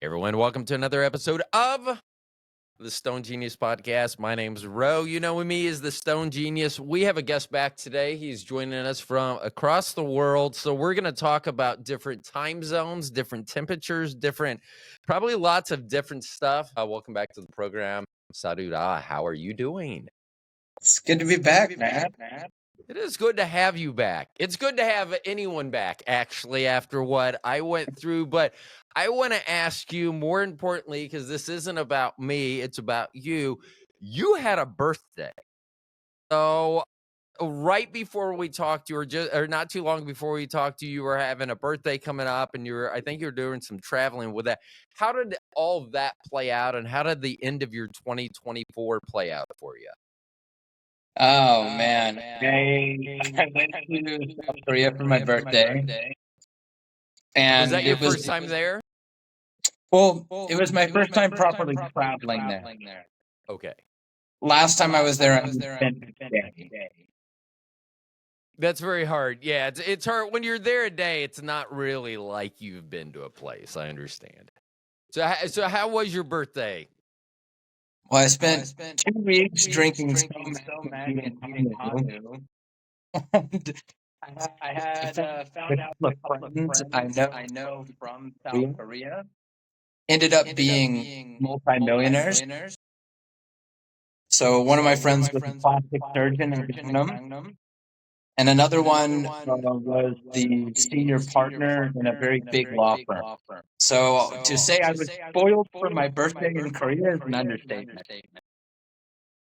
Everyone, welcome to another episode of the Stone Genius Podcast. My name's Ro. You know me as the Stone Genius. We have a guest back today. He's joining us from across the world. So we're going to talk about different time zones, different temperatures, probably lots of different stuff. Welcome back to the program. Sadhu Dah, how are you doing? It's good to be back, man. It is good to have you back. It's good to have anyone back, actually, after what I went through. But I want to ask you, more importantly, because this isn't about me, it's about you. You had a birthday. So right before we talked, or not too long before we talked to you, you were having a birthday coming up, and I think you were doing some traveling with that. How did all of that play out, and how did the end of your 2024 play out for you? Oh, man. I went to South Korea for my birthday. And Was that your first time there? Well, it was my first time properly traveling there. Okay. Last time I was there, I spent a day. That's very hard. Yeah, it's hard when you're there a day. It's not really like you've been to a place. I understand. So how was your birthday? Well, I spent 2 weeks drinking so much and eating Hanu. I had found out a couple of friends I know from South Korea ended up being multimillionaires. So one of my friends was a plastic surgeon in Gangnam, and another one was the senior partner in a very big law firm. So to say I was spoiled for my birthday in Korea is an understatement.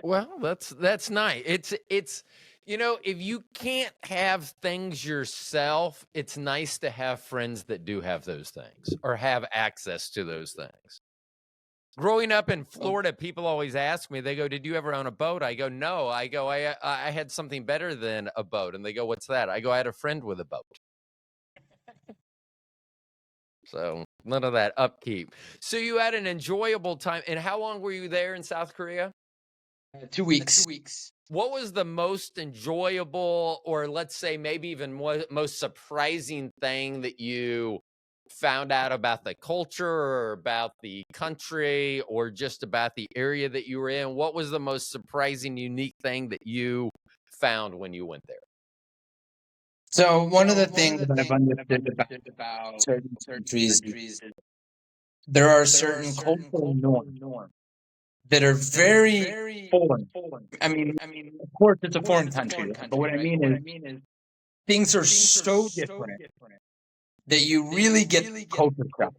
Well, that's nice. It's if you can't have things yourself, it's nice to have friends that do have those things or have access to those things. Growing up in Florida, people always ask me, they go, "Did you ever own a boat?" I go, "No." I go, I had something better than a boat. And they go, "What's that?" I go, "I had a friend with a boat." So none of that upkeep. So you had an enjoyable time. And how long were you there in South Korea? 2 weeks. What was the most enjoyable, or let's say maybe even most surprising thing that you found out about the culture or about the country or just about the area that you were in? What was the most surprising, unique thing that you found when you went there? So one of the things that I've understood about certain countries is there are certain cultural norms that are very foreign. I mean, of course, it's a foreign country, but what I mean is things are so different that you really get culture shock.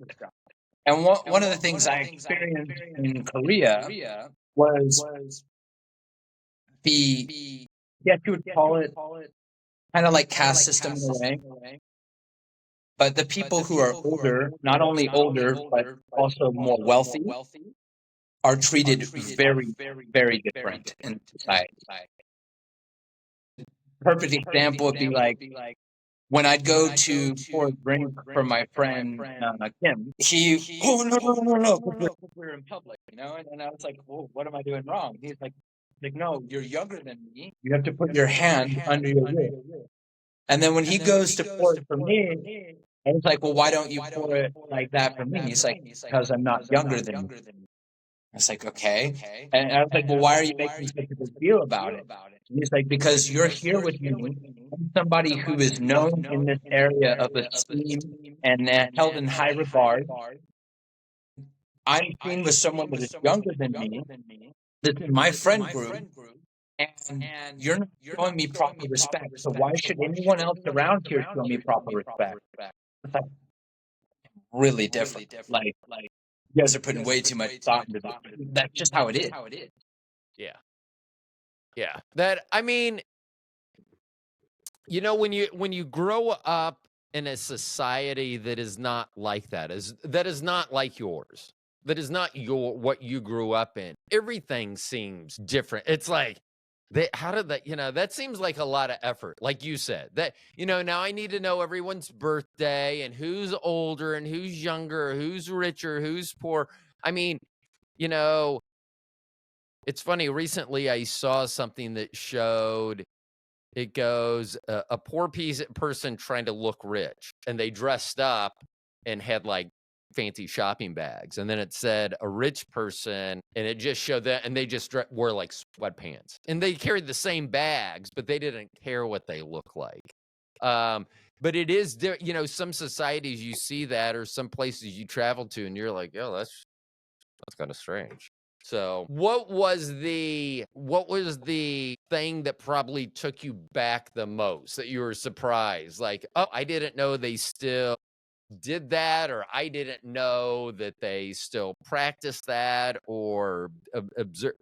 And one of the things I experienced in Korea was the, yes, you would call it kind of like caste system in a way. But the people who are older, not only older, but also more wealthy, are treated very, very different in society. Perfect example would be like when I'd go to pour a drink for my friend Kim, no, because we're in public, and I was like, well, what am I doing wrong? He's like, no, you're younger than me. You have to put your hand under your ear. And then when he goes to pour it for me, I was like, well, why don't you pour it like that for me? He's like, because I'm not younger than you. I was like, okay. And I was like, well, why are you making such a big deal about it? And he's like, because you're here with me. I'm somebody who is known in this area of esteem and held in high regard. I'm seen with someone that is younger than me. This is my friend group. And you're not showing me proper respect. So why should anyone else around here show me proper respect? It's like really different. Like you guys are putting way too much thought into this. That's just how it is. Yeah. Yeah. That, I mean, when you grow up in a society that is not like that is not like yours, that is not what you grew up in, everything seems different. It's like, how did that, that seems like a lot of effort. Like you said, that, now I need to know everyone's birthday and who's older and who's younger, who's richer, who's poor. I mean, it's funny. Recently, I saw something that showed, it goes, a poor person trying to look rich, and they dressed up and had like fancy shopping bags. And then it said a rich person, and it just showed that, and they just wore like sweatpants. And they carried the same bags, but they didn't care what they look like. But it is, you know, some societies you see that, or some places you travel to, and you're like, oh, that's kind of strange. So what was the thing that probably took you back the most, that you were surprised? Like, oh, I didn't know they still did that, or I didn't know that they still practice that, or observe,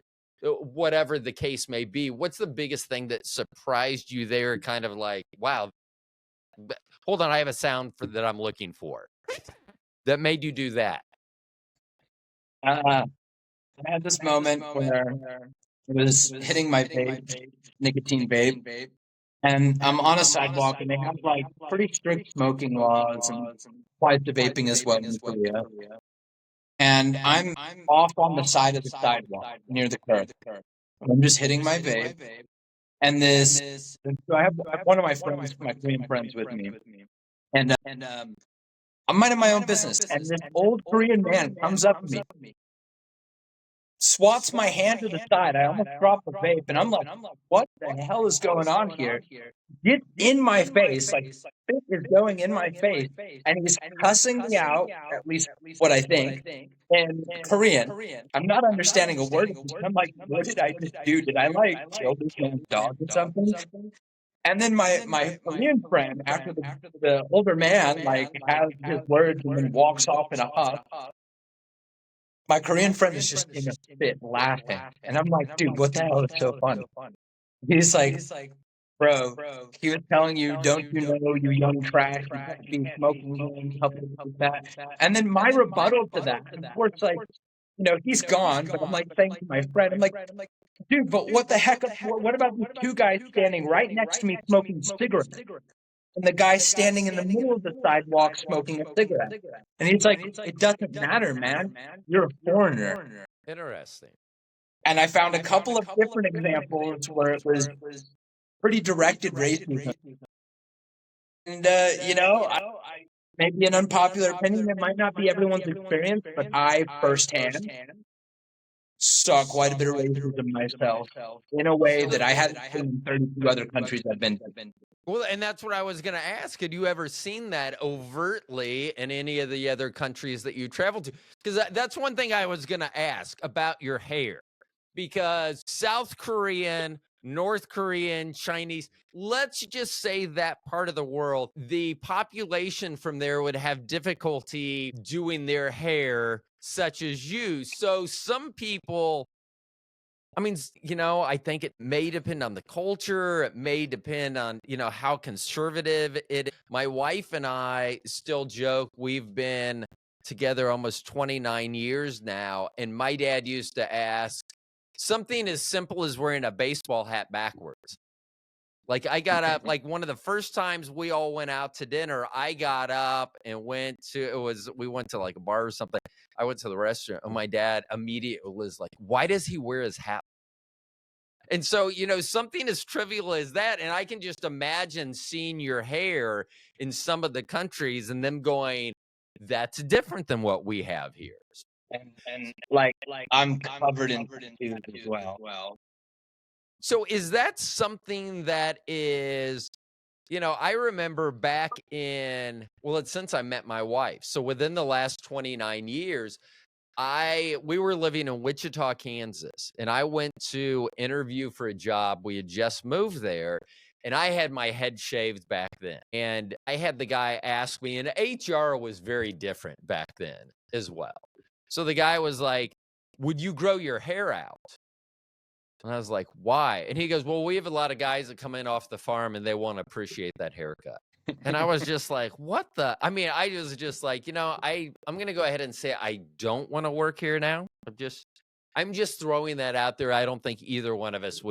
whatever the case may be. What's the biggest thing that surprised you there? Kind of like, wow, hold on, I have a sound that I'm looking for that made you do that. I had this moment where I was hitting my vape, nicotine vape, and I'm on a sidewalk, and they have like pretty strict smoking laws and applies to vaping as well in Korea. And I'm off on the side of the sidewalk near the curb. I'm just hitting my vape, and so I have one of my friends, my Korean friends, with me, and I'm minding my own business, and this old Korean man comes up to me, swats my hand to the side. I almost dropped the vape, and I'm like, what the hell is going on here? Gets in my face, like spit is going in my face, and he's cussing me out, at least what I think, in Korean. I'm not understanding a word of this. I'm like, what did I just do? Did I like kill this man's dog or something? And then my Korean friend, after the older man like has his words and then walks off in a huff, my Korean friend is just in a fit laughing. And I'm like, dude, what the hell is so funny? He's like, bro, he was telling you, don't you know, you young trash, you can't be smoking in public like that. And then my rebuttal to that, of course, like, you know, he's gone, but I'm like saying to my friend, I'm like, dude, but what the heck, what about these two guys standing right next to me smoking cigarettes? And the guy standing in the middle of the sidewalk smoking a cigarette. And he's like, it doesn't matter, man. You're a foreigner. Interesting. And I found a couple of different examples where it was pretty directed racism. And, you know, maybe an unpopular opinion, it might not be everyone's experience, but I firsthand saw quite a bit of racism myself in a way that I hadn't seen in 32 other countries I've been to. Well, and that's what I was going to ask. Had you ever seen that overtly in any of the other countries that you traveled to? Because that's one thing I was going to ask about your hair. Because South Korean, North Korean, Chinese, let's just say that part of the world, the population from there would have difficulty doing their hair such as you. So some people, I mean, you know, I think it may depend on the culture. It may depend on, you know, how conservative it is. My wife and I still joke we've been together almost 29 years now. And my dad used to ask something as simple as wearing a baseball hat backwards. Like I got up, like one of the first times we all went out to dinner, I got up and we went to like a bar or something. I went to the restaurant and my dad immediately was like, why does he wear his hat? And so, you know, something as trivial as that. And I can just imagine seeing your hair in some of the countries and them going, that's different than what we have here. And like I'm covered in tattoos as well. So is that something that is, you know, I remember back in, well, it's since I met my wife. So within the last 29 years, we were living in Wichita, Kansas, and I went to interview for a job. We had just moved there, and I had my head shaved back then. And I had the guy ask me, and HR was very different back then as well. So the guy was like, would you grow your hair out? And I was like, why? And he goes, well, we have a lot of guys that come in off the farm and they want to appreciate that haircut. And I was just like, what the? I mean, I was just like, you know, I'm going to go ahead and say I don't want to work here now. I'm just throwing that out there. I don't think either one of us this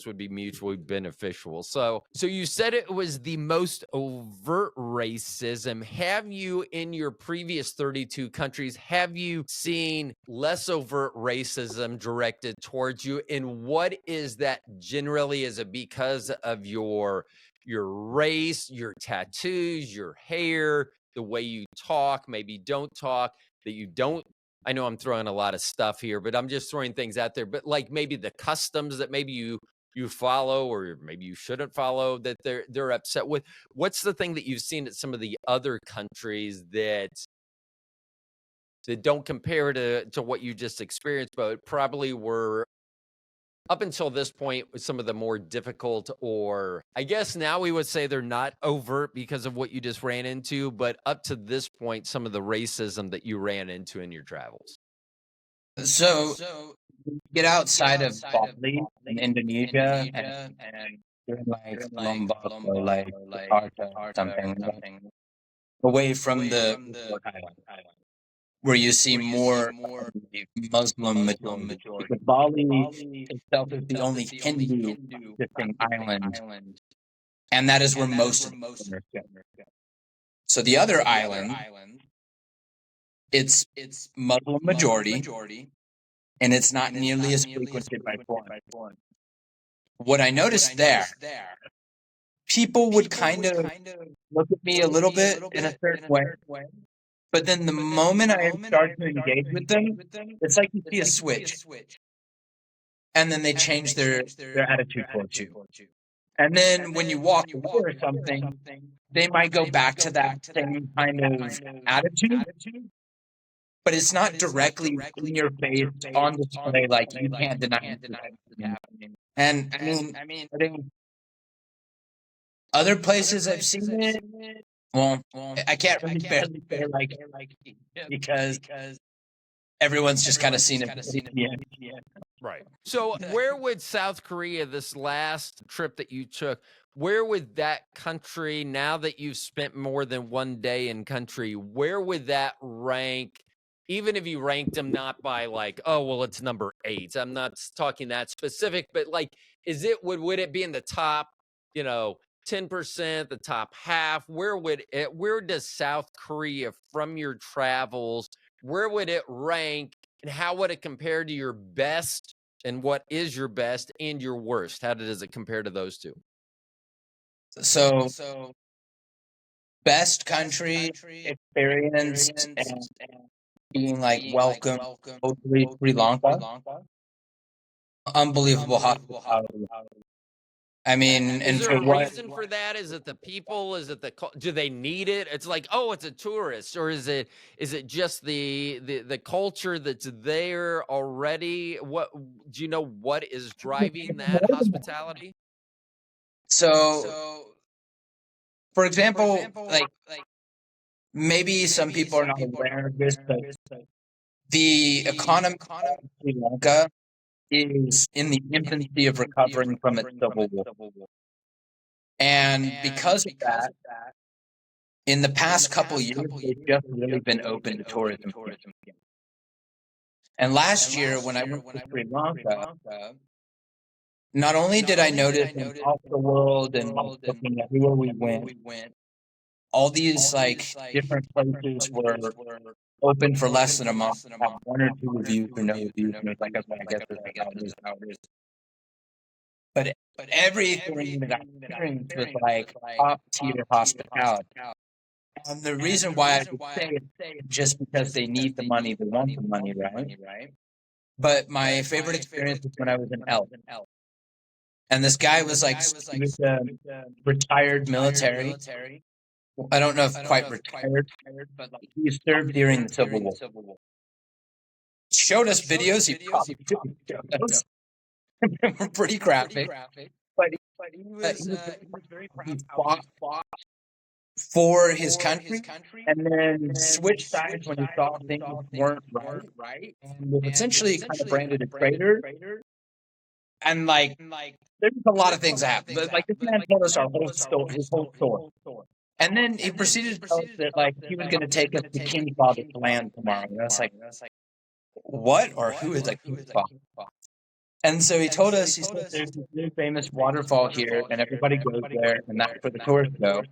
would be mutually beneficial. So you said it was the most overt racism. Have you, in your previous 32 countries, have you seen less overt racism directed towards you? And what is that generally? Is it because of your race, your tattoos, your hair? the way you talk, maybe don't talk, that you don't. I know I'm throwing a lot of stuff here, but I'm just throwing things out there. But like maybe the customs that maybe you follow, or maybe you shouldn't follow, that they're upset with. What's the thing that you've seen at some of the other countries that don't compare to what you just experienced, but probably were up until this point with some of the more difficult, or I guess now we would say they're not overt because of what you just ran into, but up to this point, some of the racism that you ran into in your travels? So get outside of Bali in Indonesia and you're in like Lombok or like Jakarta or something, like, away from the island, where you see more of the Muslim majority. Because Bali itself is the only Hindu existing island, and that is where most of the foreigners go. So the other island, it's Muslim majority, and it's not nearly as frequented by foreign. What I noticed there, people would kind of look at me a little bit in a certain way, but then the moment I start to engage with them, it's like you see a switch, and then they change their attitude towards you. And then when you walk away or something, they might go back to that same kind of attitude, but it's not directly in your face on display, like you can't deny this is happening. And I think other places I've seen it, well, I can't really barely say like because everyone's just kind of seen it. Yeah. Right. So where would South Korea, this last trip that you took, where would that country, now that you've spent more than one day in country, where would that rank? Even if you ranked them not by like, oh, well, it's number 8. I'm not talking that specific, but like, would it be in the top, 10%, the top half? Where does South Korea, from your travels, where would it rank, and how would it compare to your best, and what is your best and your worst? How does it compare to those two? So best country experience and being like welcome, totally Sri Lanka. Unbelievable hospitality. I mean, Is and there for a what? reason for that? Is it the people? Is it do they need it? It's like, oh, it's a tourist, or is it just the culture that's there already? What do you know? What is driving that hospitality? So, for example, like maybe some people are not aware of this, but the economy of Sri Lanka is in the infancy of recovering from its civil war. And because of that, in the past couple of years, they've just really been open to tourism again. And last year, when I went to Sri Lanka, not only did I notice in off the world and like looking everywhere we went, all these like different places were open for less than a month, have 1 or 2 reviews or no reviews, and it's like, okay, I guess this is how it is. But everything that I experienced was like top tier hospitality. And the reason why I would say it just because they need the money, they want the money, right? But my favorite experience was when I was in Elf. And this guy was like, he was retired military. I don't know if quite retired, but like he served during the Civil War. Showed us videos. He probably showed us. They were pretty graphic, but he was very proud. He fought for his country, and then switched sides when he saw things weren't right, and was essentially kind of branded a traitor. And like, there's a lot of things that happened. But like, this man told us our whole story, his whole story. And then he proceeded to tell us that like he was going to take us to King Father's land tomorrow. And I was like, what or who is a King Father? And so he told us, he said, there's this new famous waterfall here, and everybody goes there, and that's where the tourists go.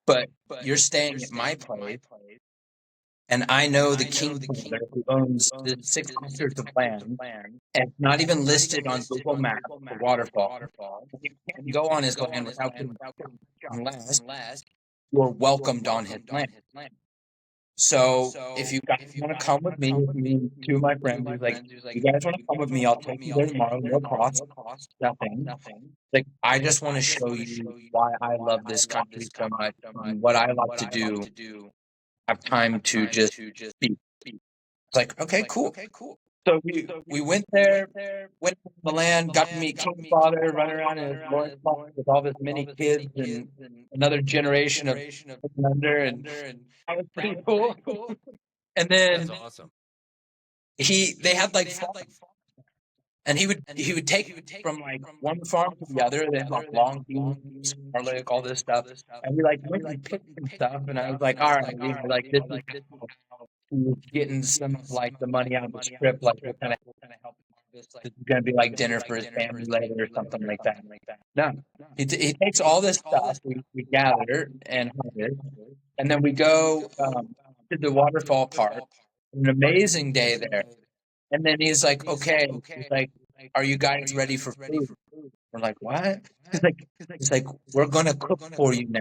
But you're staying at my place, and I know the king father who owns the 6 hectares of land, and it's not even listed on Google Maps, the waterfall. You can't go on his land without getting unless you're welcomed on his land. So if you guys want to come with me and two of my friends, he's like, you guys want to come with me? I'll take you there tomorrow, no cost, nothing. Like, I just want to show you why I love this country so much and what I like to do. Have time to just be. It's like, okay, cool. So we went there, went to the land, got to meet King's father, run around in his loincloth with all his many kids and another generation of under, and that was pretty cool. And That's then awesome. they had like farms, and he would take me from like one farm to the other. They had like long beans, garlic, all this stuff, and we like went and picked some stuff. And I was like, all right, like this is how he's getting some of like the money out of the strip, like we're kind of this is gonna be like dinner for his family later or something like that. No, he takes all this stuff we gather and harvest, and then we go to the waterfall part. An amazing day there. And then he's like, okay, he's like, are you guys ready for food? We're like, what? He's like, we're gonna cook for you now.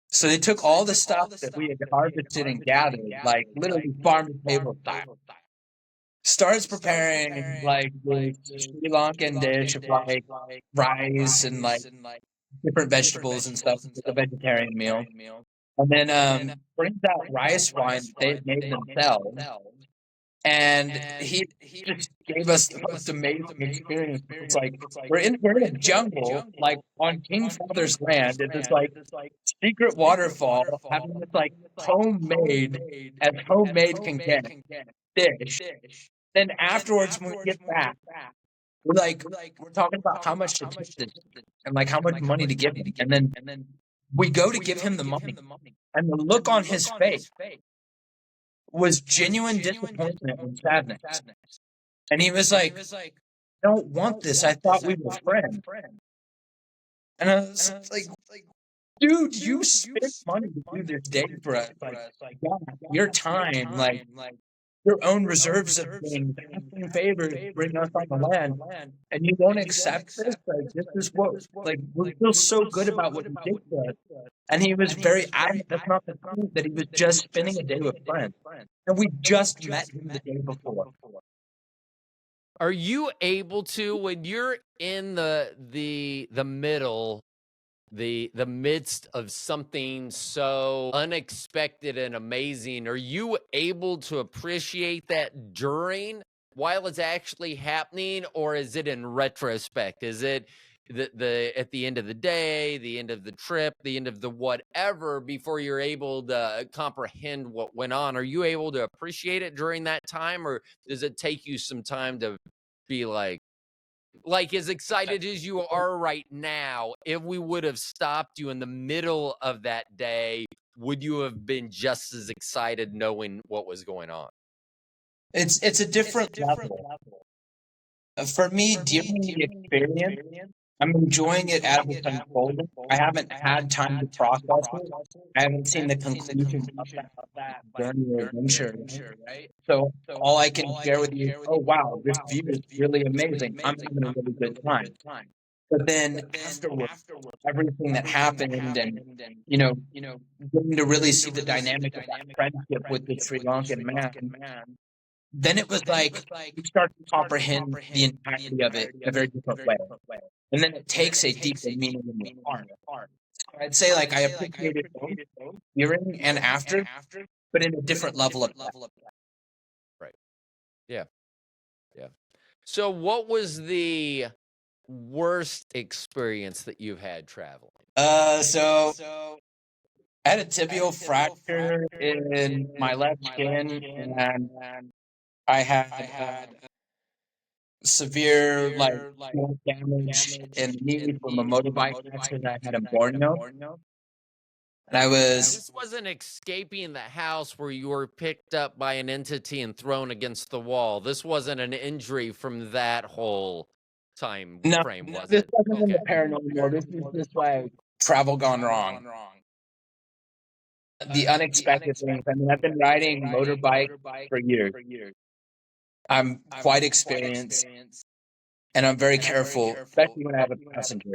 So they took all the stuff that we had harvested and gathered, like literally farm to table style. Starts preparing like this Sri Lankan dish of like rice and like different vegetables and stuff. It's a vegetarian meal. And then brings out rice wine they've made themselves. And he just gave us the most amazing experience. It's like we're in a jungle, like on King Father's land. It's this like secret waterfall, having this like homemade, as homemade can get, dish. Then afterwards, when we get back, we're talking about how much to tip this and like how much money to give him. And then we go to give him the money, and the look on his face was genuine disappointment and sadness. And he was like, I don't want this. I thought we were friends. And I was like, dude, you spent money to do this day for us. Like, yeah, your time, like your own reserves of things, asking favors, bring us on the land, and you won't accept this. Like, this is what, like, we feel so good about what you did for us. And he was very adamant that's not the truth, that he was just spending a day with friends. And we just met him the day before. Are you able to, when you're in the middle, the midst of something so unexpected and amazing, are you able to appreciate that during while it's actually happening, or is it in retrospect? Is it the at the end of the day, the end of the trip, the end of the whatever, before you're able to comprehend what went on? Are you able to appreciate it during that time, or does it take you some time to be like as excited as you are right now? If we would have stopped you in the middle of that day, would you have been just as excited knowing what was going on? It's a different level. For me, during the experience, I'm enjoying it as it's unfolding. I haven't had time to process it. I haven't seen the conclusion of that journey or adventure, right? So all I can share with you is, oh wow, this view is really amazing. I'm having a really good time. But then afterwards, everything that happened, and getting to really see the dynamic of that friendship with the Sri Lankan man, then it was like you start to comprehend the entirety of it in a very different way. And then it takes a deeper meaning in your heart. So I'd say like I appreciated both during and after, but in a different level of depth. Right. Yeah. Yeah. So what was the worst experience that you've had traveling? So I had a tibial fracture in my left shin, and I had severe like joint damage in the knee from a motorbike accident I had in Borneo. And I was This wasn't escaping the house where you were picked up by an entity and thrown against the wall. This wasn't an injury from that whole time frame, was this it? wasn't in the paranormal. This is just like travel gone wrong. The unexpected things. I mean, I've been riding motorbike for years. I'm quite experienced, and I'm very careful, especially when I have a passenger.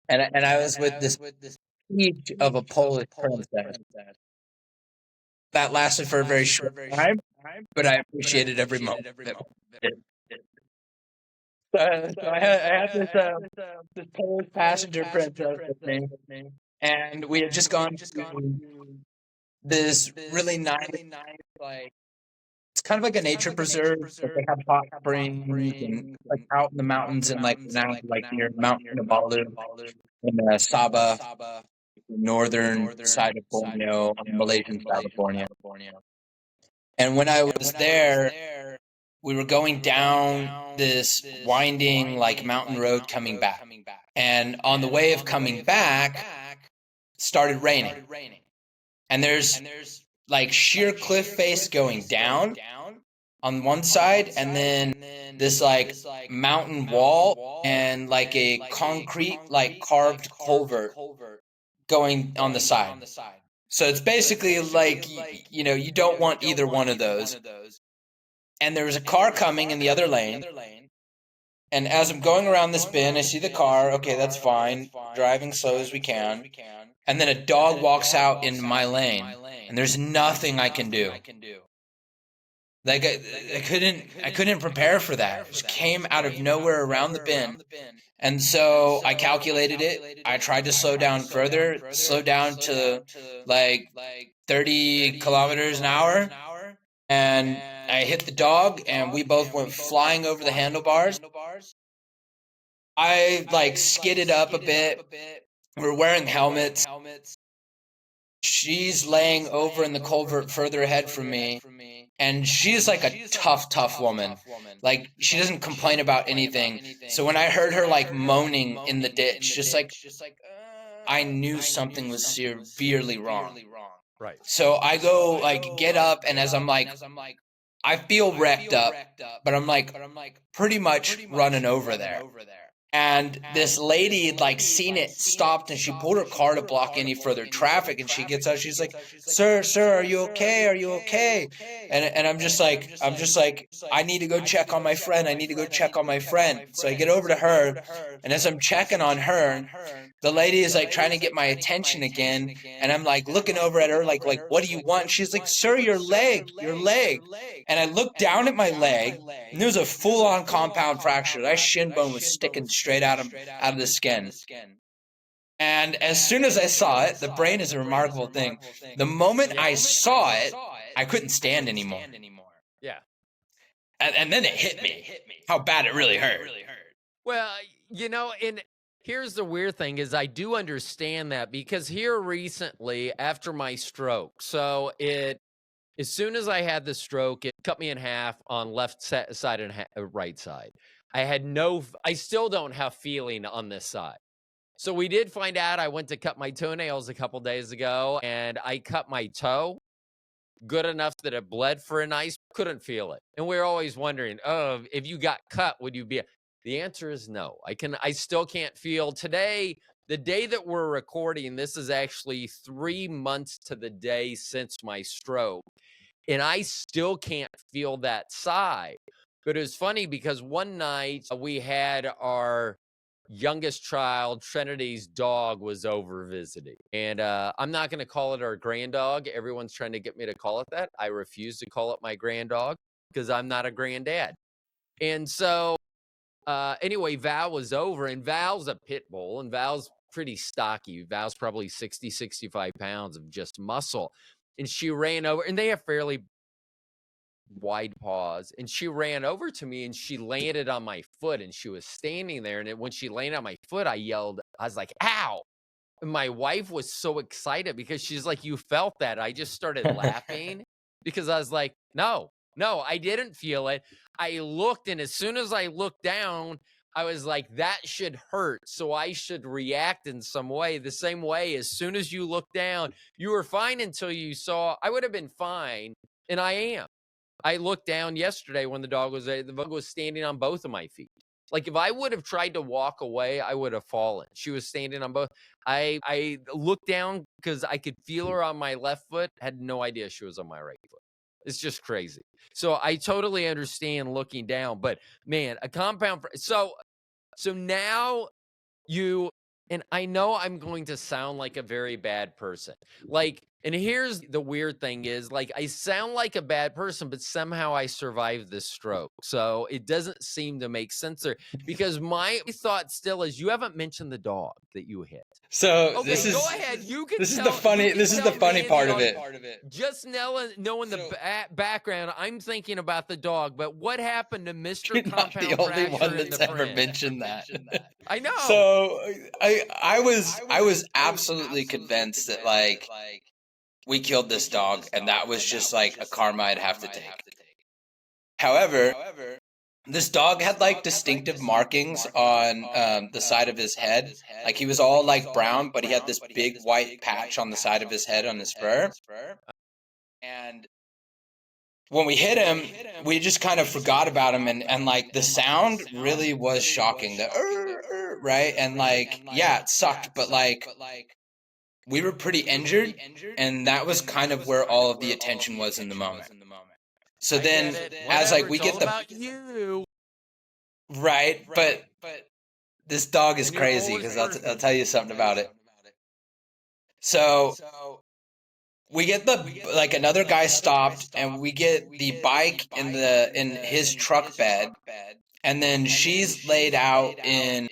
And I was with this speech of a Polish princess, that lasted for a very short time, but I appreciated every moment of it. So I had this Polish passenger princess with me, and we had just gone to this really nice, like, it's kind of like a nature preserve, but they have hot springs and like out in the mountains and like now like near Mount Kinabalu in Sabah, northern side of Borneo, on the Malaysian side of Borneo. And when I was there, we were going down this winding like mountain road coming back. And on the way of coming back, started raining. And there's like sheer cliff face going down on one side, and then this like mountain wall and like a concrete like carved culvert going on the side. So it's basically like, you know, you don't want either one of those. And there was a car coming in the other lane. And as I'm going around this bend, I see the car. Okay, that's fine. Driving slow as we can. And then a dog walks out in my lane. And there's nothing I can do. Like I couldn't prepare for that. It just came out of nowhere around the bend. And so I calculated it. I tried to slow down further, slow down to like 30 kilometers an hour. And I hit the dog, and we both went flying over the handlebars. I like skidded up a bit. We're wearing helmets. She's laying over in the culvert further ahead from me. And she's like a tough woman. Like, she doesn't complain about anything. So when I heard her like moaning in the ditch, just like, I knew something was severely wrong. Right. So I go like get up, and as I'm like, I feel wrecked up, but I'm like pretty much running over there. And this lady had like seen it, stopped, and she pulled her car to block any further traffic. And she gets out, she's like, sir, are you okay? Are you okay? And I'm just like, I need to go check on my friend. I need to go check on my friend. So I get over to her, and as I'm checking on her, the lady is like trying to get my attention again. And I'm like looking over at her, like, what do you want? And she's like, sir, your leg. And I looked down at my leg, and there was a full-on compound fracture. That shin bone was sticking straight out of the skin. And as soon as I saw it, the brain is a remarkable thing. The moment I saw it, I couldn't stand anymore. Yeah. And then it hit me how bad it really hurt. Well, you know, and here's the weird thing is I do understand that, because here recently after my stroke, so as soon as I had the stroke, it cut me in half on left side and right side. I still don't have feeling on this side. So we did find out. I went to cut my toenails a couple days ago, and I cut my toe good enough that it bled for a nice, couldn't feel it. And we're always wondering, oh, if you got cut, would you be? The answer is no. I still can't feel. Today, the day that we're recording, this is actually 3 months to the day since my stroke, and I still can't feel that side. But it was funny because one night we had our youngest child, Trinity's dog, was over visiting. And I'm not going to call it our grand dog. Everyone's trying to get me to call it that. I refuse to call it my grand dog because I'm not a granddad. And so anyway, Val was over, and Val's a pit bull, and Val's pretty stocky. Val's probably 60, 65 pounds of just muscle. And she ran over, and they have fairly wide paws, and she ran over to me, and she landed on my foot, and she was standing there. And when she landed on my foot, I yelled, I was like, ow. And my wife was so excited because she's like, you felt that. I just started laughing because I was like, no, I didn't feel it. I looked, and as soon as I looked down, I was like, that should hurt. So I should react in some way. The same way, as soon as you look down, you were fine until you saw, I would have been fine. And I am. I looked down yesterday when the dog was standing on both of my feet. Like, if I would have tried to walk away, I would have fallen. She was standing on both. I looked down because I could feel her on my left foot. Had no idea she was on my right foot. It's just crazy. So I totally understand looking down, but man, a compound. So now and I know I'm going to sound like a very bad person. Like, And here's the weird thing is, like, I sound like a bad person, but somehow I survived this stroke. So it doesn't seem to make sense there because my thought still is you haven't mentioned the dog that you hit. So Okay, go ahead. You can this is tell. the funny You can this is the tell funny me and the part of it. audience. Just knowing the background, I'm thinking about the dog. But what happened to Mr. You're not the Compound only Crasher one and that's the ever friend? mentioned that. I know. So I was absolutely convinced that like we killed this dog and that was just like a karma I'd have to take. However, this dog had like distinctive markings on the side of his head. Like he was all like brown, but he had this big white patch on the side of his head on his fur. And when we hit him, we just kind of forgot about him, and like the sound really was shocking. The right, and like yeah, it sucked, but like we were pretty injured, and that was kind of where all of the attention was in the moment. So then, as like we get the about you, right, but this dog is crazy because I'll tell you something about it. So we get like another guy stopped, and we get the bike in his truck bed, and then she's laid out in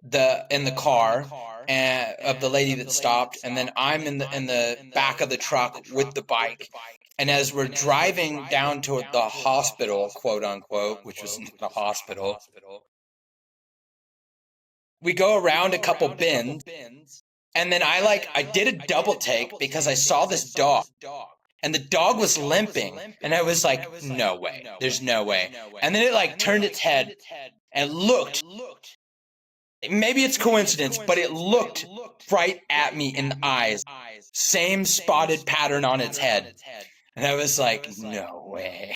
the car and of the lady that stopped, and then I'm in the back of the truck with the bike. And as we're driving down to the hospital, quote unquote, which was not a hospital, we go around a couple bends, and then I did a double take because I saw this dog. And the dog was limping, and I was like, no way, there's no way. And then it like turned its head and looked. Maybe it's coincidence, but it looked right at me in the eyes. Same spotted pattern on its head. And I was like, no way.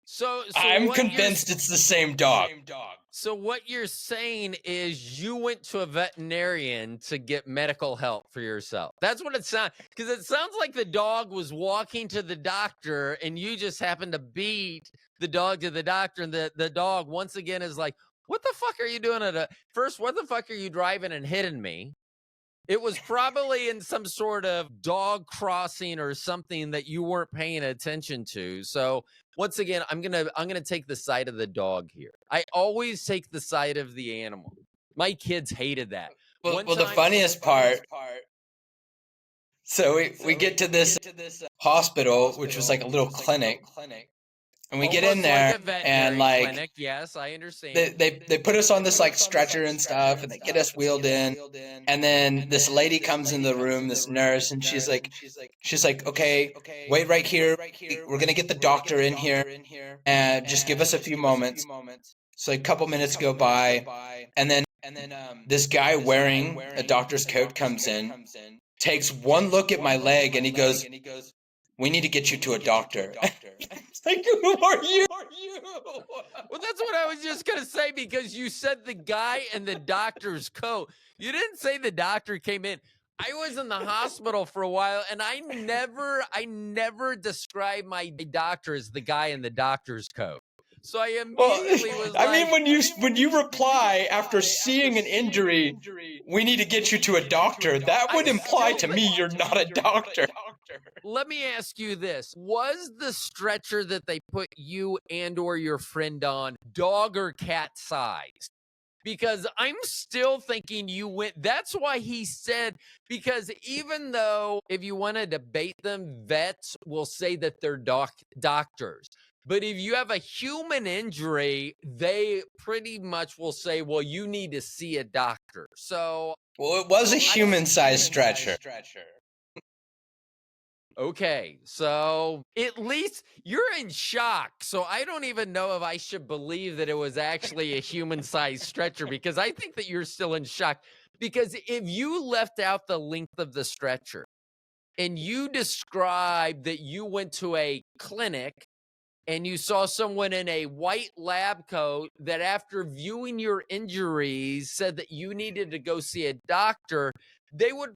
So I'm convinced it's the same dog. So what you're saying is you went to a veterinarian to get medical help for yourself. That's what it sounds, because it sounds like the dog was walking to the doctor and you just happened to beat the dog to the doctor, and the dog once again is like, what the fuck are you doing first, what the fuck are you driving and hitting me? It was probably in some sort of dog crossing or something that you weren't paying attention to. So once again, I'm gonna take the side of the dog here. I always take the side of the animal. My kids hated that. Well, the funniest part. So we get to this hospital, which was like a little clinic. And we get in there, and like clinic. Yes, I understand. They put us on this like stretcher and stuff, and they get us wheeled in. And then this lady comes in the room, this nurse, and she's like, okay, wait right here. We're gonna get the doctor in here, and just give us a few moments. So a couple minutes go by, and then this guy wearing a doctor's coat comes in, takes one look at my leg, and he goes, we need to get you to a doctor. It's like, who are you? Well, that's what I was just going to say, because you said the guy in the doctor's coat. You didn't say the doctor came in. I was in the hospital for a while, and I never described my doctor as the guy in the doctor's coat. So I immediately was like, I mean, when you reply after seeing an injury, we need to get you to a doctor, that would imply to me you're not a doctor. Let me ask you this. Was the stretcher that they put you and or your friend on dog or cat sized? Because I'm still thinking you went. That's why he said, because even though if you want to debate them, vets will say that they're doctors. But if you have a human injury, they pretty much will say, well, you need to see a doctor. So, well, it was a human-sized stretcher. Okay, so at least you're in shock. So I don't even know if I should believe that it was actually a human-sized stretcher, because I think that you're still in shock. Because if you left out the length of the stretcher and you described that you went to a clinic and you saw someone in a white lab coat that after viewing your injuries said that you needed to go see a doctor, they would,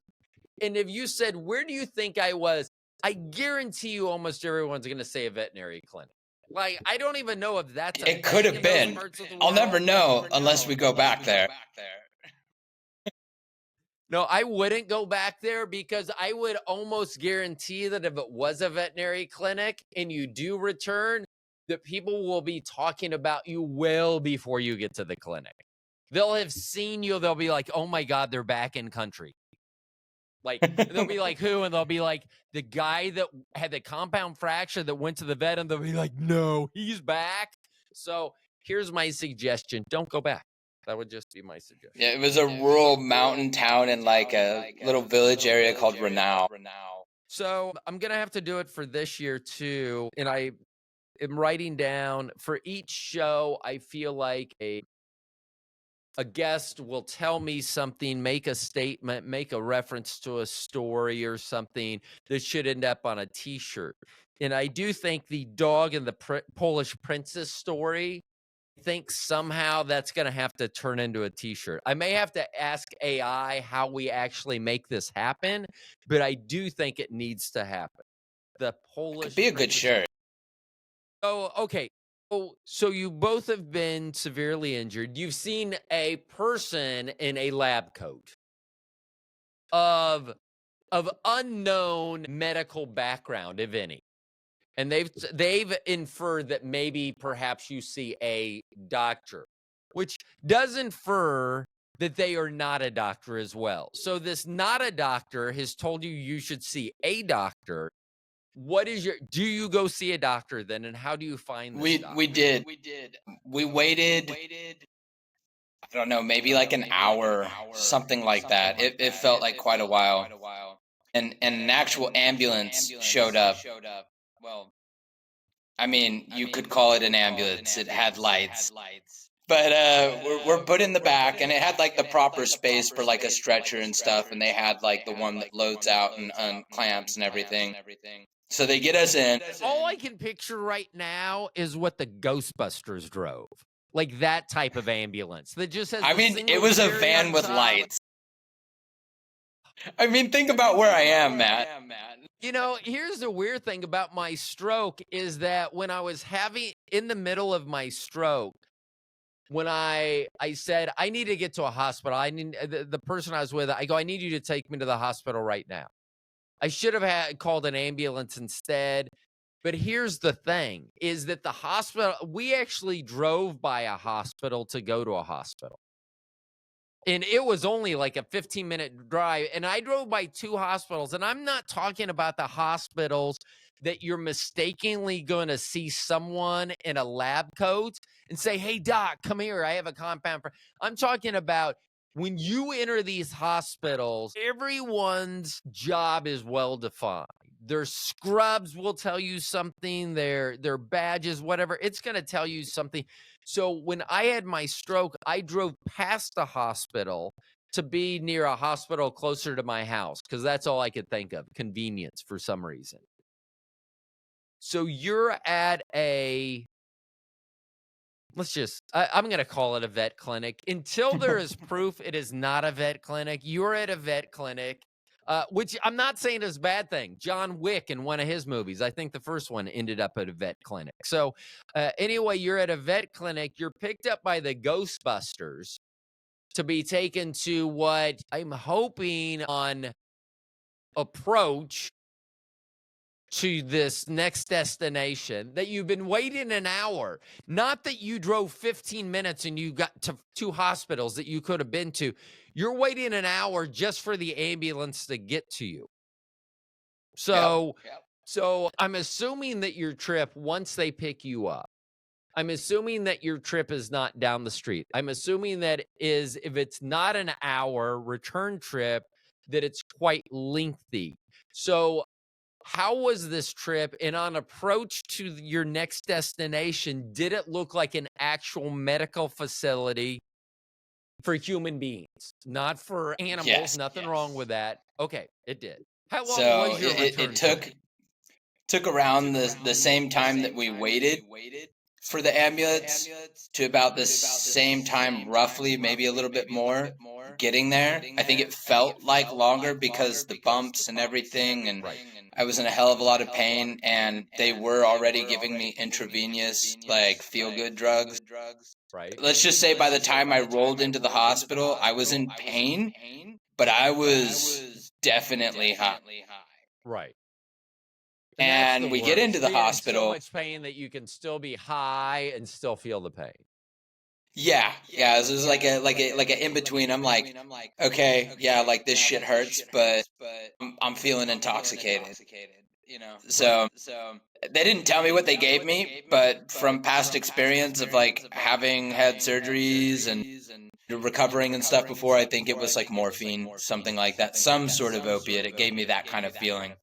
and if you said, where do you think I was? I guarantee you almost everyone's going to say a veterinary clinic. Like, I don't even know if that's it could have been. I'll never know unless we go back there. No, I wouldn't go back there because I would almost guarantee that if it was a veterinary clinic and you do return, that people will be talking about you well before you get to the clinic. They'll have seen you. They'll be like, oh my God, they're back in country. Like, they'll be like, who? And they'll be like, the guy that had the compound fracture that went to the vet, and they'll be like, no, he's back. So here's my suggestion. Don't go back. That would just be my suggestion. Yeah, it was a rural mountain town in like a little village area called Renau. So I'm going to have to do it for this year too. And I am writing down for each show, I feel like a guest will tell me something, make a statement, make a reference to a story or something that should end up on a t-shirt. And I do think the dog and the Polish princess story, I think somehow that's going to have to turn into a t-shirt. I may have to ask AI how we actually make this happen, but I do think it needs to happen. The Polish Could be a good shirt. Oh, okay. So you both have been severely injured. You've seen a person in a lab coat of unknown medical background, if any. And they've inferred that maybe perhaps you see a doctor, which does infer that they are not a doctor as well. So this not a doctor has told you should see a doctor. What is do you go see a doctor then, and how do you find this doctor? We did. We waited, I don't know, maybe like an hour, something like that. It felt like quite a while. And an actual ambulance showed up. Well, I mean, you could call it an ambulance. It had lights. But we're put in the back, and it had like the proper space for like a stretcher and stuff, and they had like the one that loads out and unclamps and everything. So they get us in. All I can picture right now is what the Ghostbusters drove. Like that type of ambulance that just has. I mean, it was a van with lights. I mean, think about where I am, Matt. You know, here's the weird thing about my stroke is that when I was in the middle of my stroke, when I said I need to get to a hospital, I need the person I was with. I go, I need you to take me to the hospital right now. I should have called an ambulance instead. But here's the thing, is that the hospital, we actually drove by a hospital to go to a hospital. And it was only like a 15-minute drive. And I drove by 2 hospitals. And I'm not talking about the hospitals that you're mistakenly going to see someone in a lab coat and say, hey, doc, come here. I have a compound. I'm talking about when you enter these hospitals, everyone's job is well defined. Their scrubs will tell you something, their badges, whatever. It's going to tell you something. So when I had my stroke, I drove past the hospital to be near a hospital closer to my house because that's all I could think of, convenience for some reason. So you're at I'm going to call it a vet clinic. Until there is proof it is not a vet clinic, you're at a vet clinic, which I'm not saying is a bad thing. John Wick in one of his movies, I think the first one, ended up at a vet clinic. So anyway, you're at a vet clinic. You're picked up by the Ghostbusters to be taken to what I'm hoping on approach to this next destination that you've been waiting an hour, not that you drove 15 minutes and you got to 2 hospitals that you could have been to. You're waiting an hour just for the ambulance to get to you. So, so I'm assuming that your trip, once they pick you up, I'm assuming that your trip is not down the street. I'm assuming that if it's not an hour return trip, that it's quite lengthy. So how was this trip? And on approach to your next destination, did it look like an actual medical facility for human beings, not for animals? Yes, Nothing wrong with that. Okay, it did. How long so was your return? It took around the same time that we waited for the ambulance to about the same time, roughly, maybe a little bit more, getting there. I think it felt like longer because the bumps and everything, and I was in a hell of a lot of pain, and they were already giving me intravenous, like, feel-good drugs. Right. Let's just say by the time I rolled into the hospital, I was in pain, but I was definitely high. Right. And we get into the Being in so hospital. much pain that you can still be high and still feel the pain. Yeah. This is like a in between. I'm like, okay, yeah, like this shit hurts, but I'm feeling intoxicated. So they didn't tell me what they gave me, but from past experience of like having had surgeries and recovering and stuff before, I think it was like morphine, something like that, some sort of opiate. It gave me that kind of feeling.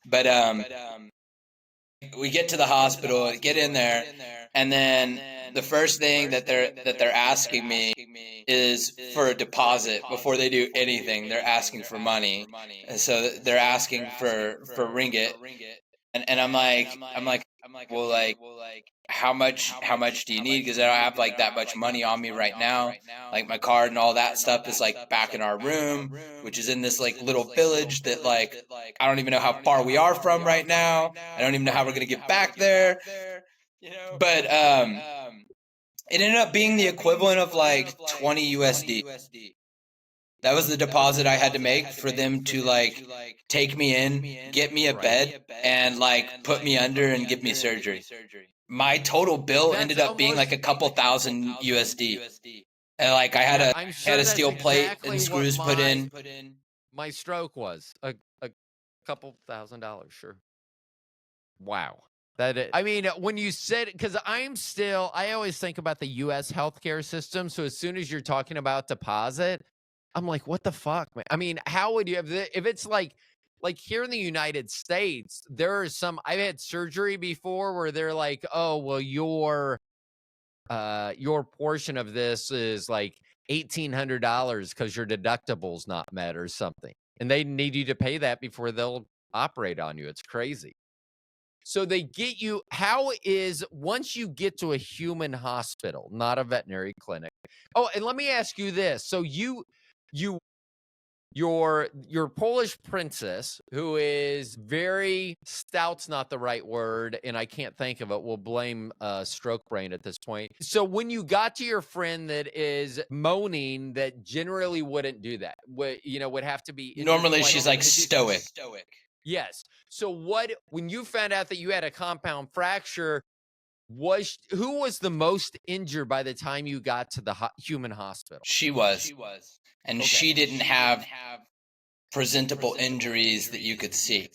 But we get to the hospital, get in there, and then the first thing that they're asking me is for a deposit before they do anything. They're asking for money, and so they're asking for ringgit, and I'm like, well, like, how much do you need? Because I don't have like that much money on me right now. Like my card and all that stuff is like back in our room, which is in this like little village that like I don't even know how far we are from right now. I don't even know how we're gonna get back there. But it ended up being the equivalent of like 20 USD. That was the deposit I had to make for them to like take me in, get me a bed, and like put me under and give me surgery. My total bill ended up being like a couple thousand USD. And like I had I'm had sure a that's steel plate exactly and what screws put in. my stroke was. A couple $1,000, sure. Wow. I mean, when you said, because I always think about the U.S. healthcare system. So as soon as you're talking about deposit, I'm like, what the fuck, man? I mean, how would you have if it's like here in the United States, there are I've had surgery before where they're like, oh, well, your portion of this is like $1,800 because your deductible's not met or something. And they need you to pay that before they'll operate on you. It's crazy. So they get you. Once you get to a human hospital, not a veterinary clinic. Oh, and let me ask you this. So your Polish princess, who is very stout's not the right word, and I can't think of it. We'll blame stroke brain at this point. So when you got to your friend that is moaning, that generally wouldn't do that, would have to be Normally she's like stoic. Yes. So when you found out that you had a compound fracture, who was the most injured by the time you got to the human hospital? She was. And she didn't have presentable injuries that you could see.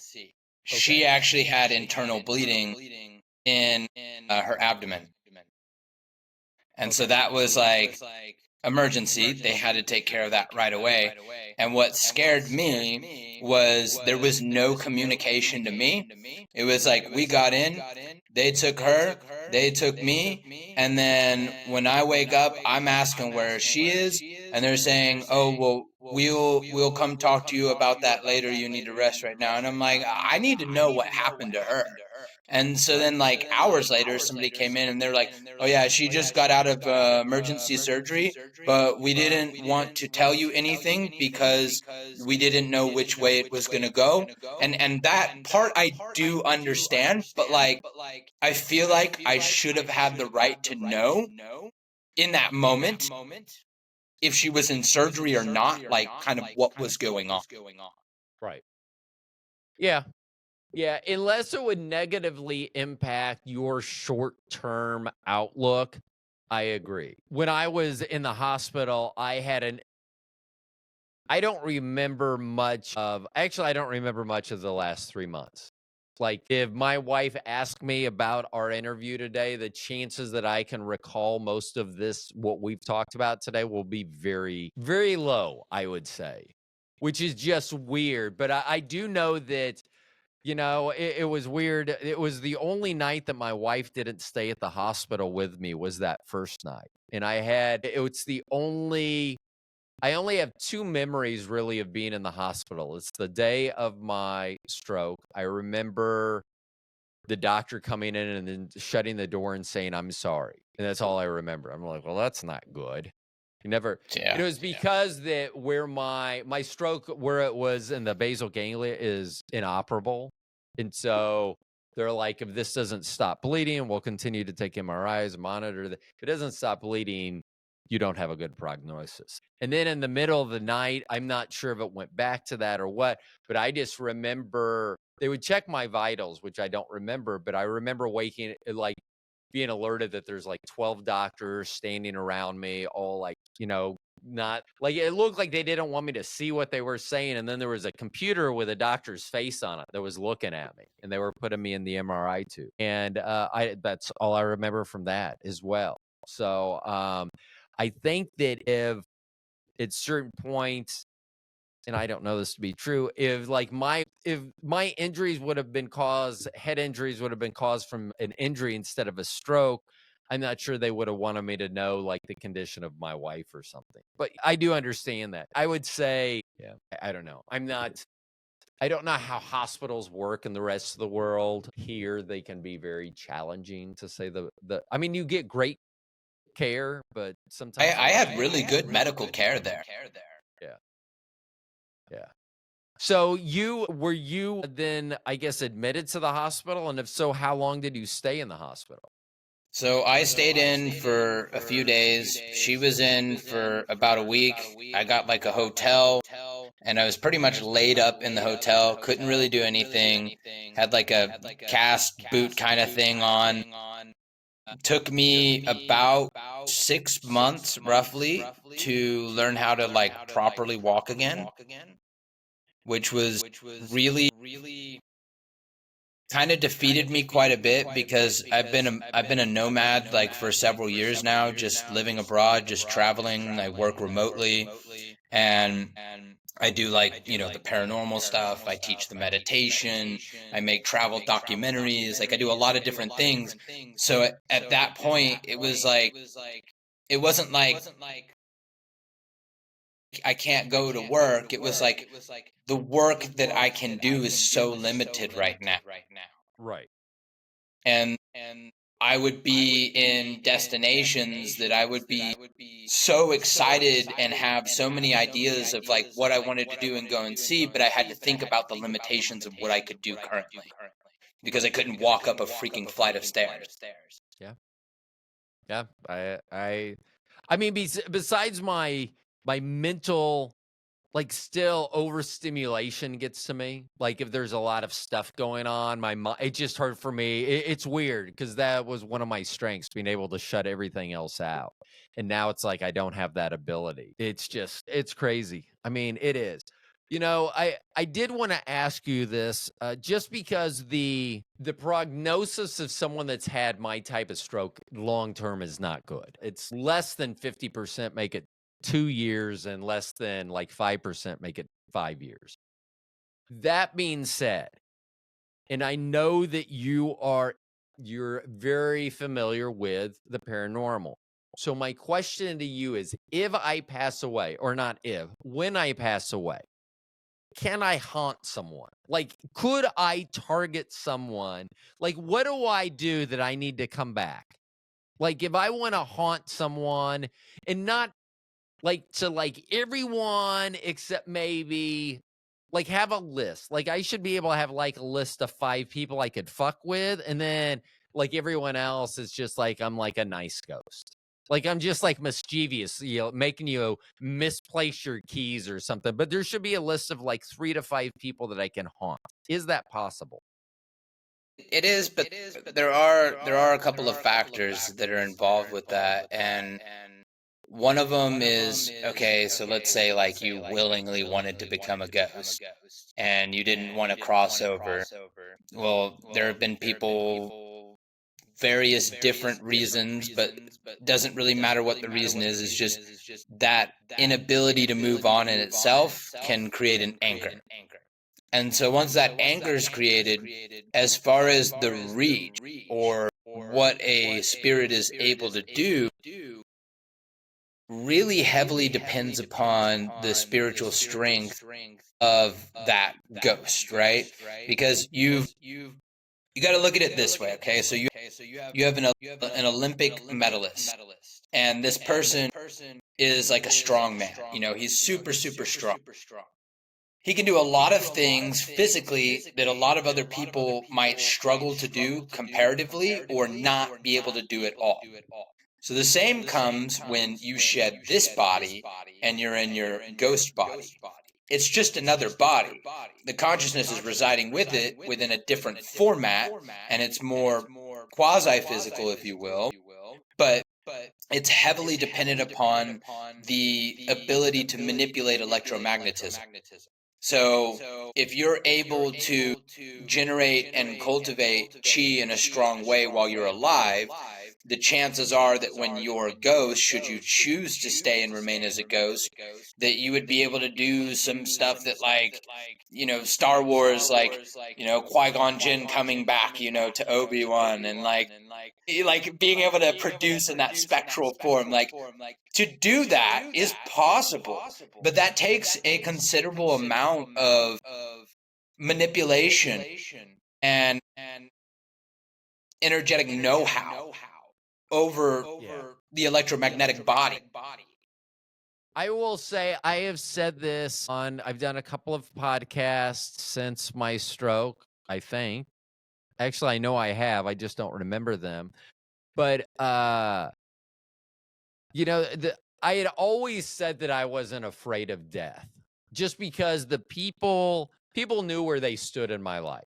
She actually had internal bleeding in her abdomen. And so that was like emergency. They had to take care of that right away. And what scared me was there was no communication to me. It was like we got in, they took her, they took me, and then when I wake up, I'm asking where she is, and they're saying, "Oh, well, we'll come talk to you about that later. You need to rest right now." And I'm like, I need to know what happened to her. And so then, like, hours later, somebody came in and they're like, oh, yeah, she just got out of emergency surgery, but we didn't want to tell you anything because we didn't know which way it was going to go. And that part I do understand, but, like, I feel like I should have had the right to know in that moment if she was in surgery or not, like, kind of what was going on. Right. Yeah. Yeah, unless it would negatively impact your short-term outlook, I agree. When I was in the hospital, I don't remember much of the last 3 months. Like, if my wife asked me about our interview today, the chances that I can recall most of this, what we've talked about today, will be very, very low, I would say, which is just weird. But I do know that, it was weird. It was the only night that my wife didn't stay at the hospital with me was that first night. And I only have 2 memories really of being in the hospital. It's the day of my stroke. I remember the doctor coming in and then shutting the door and saying, "I'm sorry." And that's all I remember. I'm like, well, that's not good. It was because that where my stroke, where it was in the basal ganglia, is inoperable. And so they're like, if this doesn't stop bleeding, we'll continue to take MRIs, monitor. If it doesn't stop bleeding, you don't have a good prognosis. And then in the middle of the night, I'm not sure if it went back to that or what, but I just remember they would check my vitals, which I don't remember, but I remember waking, like being alerted that there's like 12 doctors standing around me, all like, not like it looked like they didn't want me to see what they were saying. And then there was a computer with a doctor's face on it that was looking at me, and they were putting me in the MRI tube. And that's all I remember from that as well. So I think that if at certain points, and I don't know this to be true, if my injuries would have been caused, head injuries would have been caused from an injury instead of a stroke, I'm not sure they would have wanted me to know like the condition of my wife or something. But I do understand that. I would say, yeah, I don't know. I don't know how hospitals work in the rest of the world. Here, they can be very challenging, to say I mean, you get great care, but sometimes I had really good medical care there. Yeah. Yeah. So were you then, I guess, admitted to the hospital? And if so, how long did you stay in the hospital? So I stayed in for a few days. She was in for about a week. I got like a hotel, and I was pretty much laid up in the hotel. Couldn't really do anything. Had like a cast boot kind of thing on. Took me about 6 months roughly to learn how to like properly walk again, which was really kind of defeated me quite a bit, because I've been a nomad like for several years now, just living abroad, just traveling. I work remotely, and I do like, the paranormal stuff. I teach the meditation. I make travel documentaries. Like I do a lot of different things. So at that point, it was like, it wasn't like I can't go to work. It was like the work that I can do is so limited right now. Right. And I would be in destinations that I would be so excited and have so many ideas of like what I wanted to do and go and see, but I had to think about the limitations of what I could do currently, because I couldn't walk up a freaking flight of stairs. Yeah. Yeah. I mean, besides my mental, like, still overstimulation gets to me. Like, if there's a lot of stuff going on, it's just hard for me. It's weird, because that was one of my strengths, being able to shut everything else out. And now it's like I don't have that ability. It's crazy. I mean, it is. I did want to ask you this, just because the prognosis of someone that's had my type of stroke long term is not good. It's less than 50% make it 2 years, and less than like 5% make it 5 years. That being said, and I know that you're very familiar with the paranormal. So my question to you is, if I pass away, or not if, when I pass away, can I haunt someone? Like, could I target someone? Like, what do I do that I need to come back? Like, if I want to haunt someone, and not like to like everyone except maybe like have a list. Like, I should be able to have like a list of 5 people I could fuck with, and then like everyone else is just like I'm like a nice ghost. Like, I'm just like mischievous, making you misplace your keys or something. But there should be a list of like 3 to 5 people that I can haunt. Is that possible? It is, but there are a couple of factors that are involved with that, and one of them is, okay, so let's say like you willingly wanted to become a ghost and you didn't want to cross over. Well, there have been people, various different reasons, but doesn't really matter what the reason is just that inability to move on in itself can create an anchor. And so once that anchor is created, as far as the reach or what a spirit is able to do, really heavily depends upon the spiritual strength of that ghost, right? Because you got to look at it this way, okay? So you have an Olympic medalist, and this person is like a strong man. He's super strong. He can do a lot of things physically that a lot of other people might struggle to do comparatively, or not be able to do at all. So the same comes when you shed this body and you're in your ghost body. It's just another body. The consciousness is residing with it within a different format, and it's more quasi-physical, if you will, but it's heavily dependent upon the ability to manipulate electromagnetism. So if you're able to generate and cultivate chi in a strong way while you're alive, the chances are that when you're a ghost, should you choose to stay and remain as a ghost, that you would be able to do some stuff that, like, Star Wars, like, Qui-Gon Jinn coming back, to Obi-Wan, and like being able to produce in that spectral form. Like, to do that is possible, but that takes a considerable amount of manipulation and energetic know-how over the electromagnetic body. I will say I have said this I've done a couple of podcasts since my stroke, I think. Actually, I know I have. I just don't remember them. But I had always said that I wasn't afraid of death, just because the people knew where they stood in my life.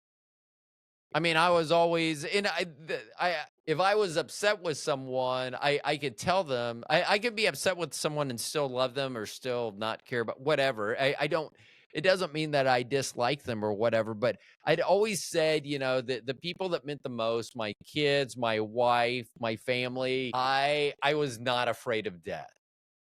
I mean, I was always, and if I was upset with someone, I could tell them. I could be upset with someone and still love them or still not care about whatever. I don't. It doesn't mean that I dislike them or whatever, but I'd always said, the people that meant the most, my kids, my wife, my family, I was not afraid of death.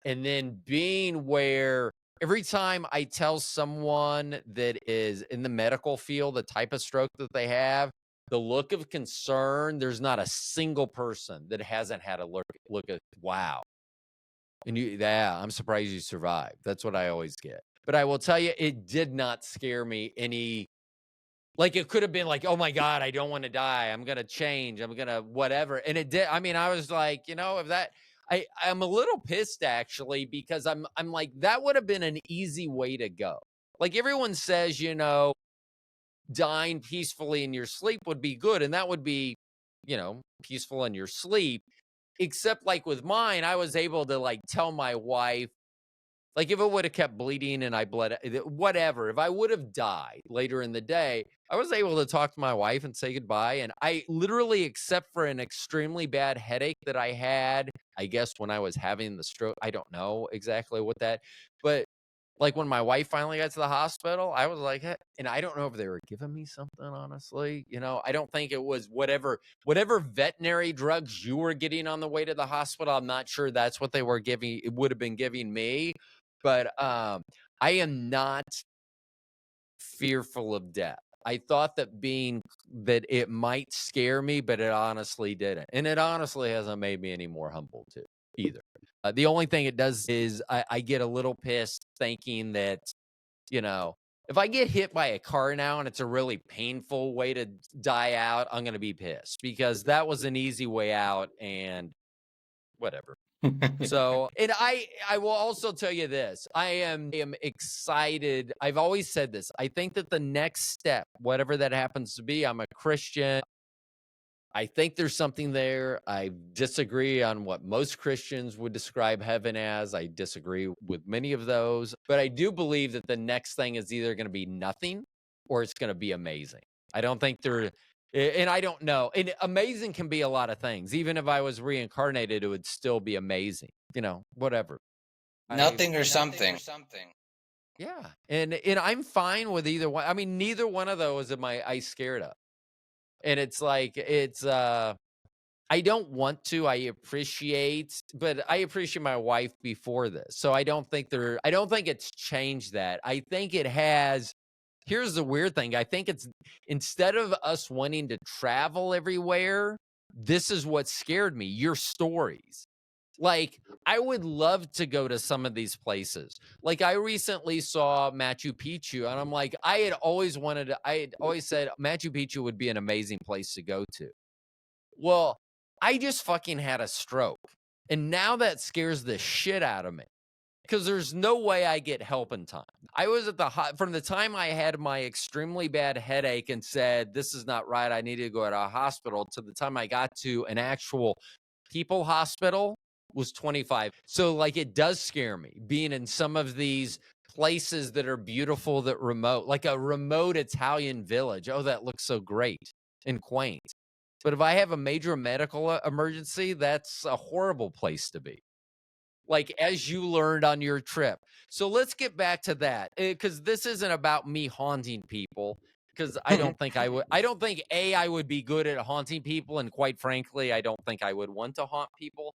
And then being where every time I tell someone that is in the medical field, the type of stroke that they have, the look of concern, there's not a single person that hasn't had a look at, wow. And I'm surprised you survived. That's what I always get. But I will tell you, it did not scare me any. Like, it could have been like, oh my God, I don't want to die. I'm going to change. I'm going to whatever. And it did. I mean, I was like, if that, I'm a little pissed actually, because I'm like, that would have been an easy way to go. Like, everyone says, dying peacefully in your sleep would be good. And that would be, peaceful in your sleep. Except like with mine, I was able to like tell my wife, like, if it would have kept bleeding and I bled, whatever, if I would have died later in the day, I was able to talk to my wife and say goodbye. And I literally, except for an extremely bad headache that I had, I guess when I was having the stroke, I don't know exactly what that, but like when my wife finally got to the hospital, I was like, and I don't know if they were giving me something, honestly. I don't think it was whatever veterinary drugs you were getting on the way to the hospital. I'm not sure that's what they were giving. It would have been giving me. But I am not fearful of death. I thought that it might scare me, but it honestly didn't. And it honestly hasn't made me any more humble too either. The only thing it does is I get a little pissed thinking that, if I get hit by a car now and it's a really painful way to die out, I'm going to be pissed because that was an easy way out and whatever. So, and I will also tell you this. I am excited. I've always said this. I think that the next step, whatever that happens to be, I'm a Christian. I think there's something there. I disagree on what most Christians would describe heaven as. I disagree with many of those. But I do believe that the next thing is either going to be nothing or it's going to be amazing. I don't think and I don't know. And amazing can be a lot of things. Even if I was reincarnated, it would still be amazing. Whatever. Nothing or something. Yeah. And I'm fine with either one. I mean, neither one of those am I scared of. And it's like, I don't want to. I appreciate my wife before this. So I don't think it's changed that. I think it has. Here's the weird thing. I think it's, instead of us wanting to travel everywhere, this is what scared me. Your stories. Like, I would love to go to some of these places. Like, I recently saw Machu Picchu, and I'm like, I had always said Machu Picchu would be an amazing place to go to. Well, I just fucking had a stroke, and now that scares the shit out of me because there's no way I get help in time. I was from the time I had my extremely bad headache and said, this is not right, I need to go to a hospital, to the time I got to an actual people hospital was 25. So like it does scare me being in some of these places that are beautiful, that remote, like a remote Italian village. Oh, that looks so great and quaint. But if I have a major medical emergency, that's a horrible place to be. Like as you learned on your trip. So let's get back to that, because this isn't about me haunting people. Because I don't think I would. I don't think I would be good at haunting people, and quite frankly, I don't think I would want to haunt people.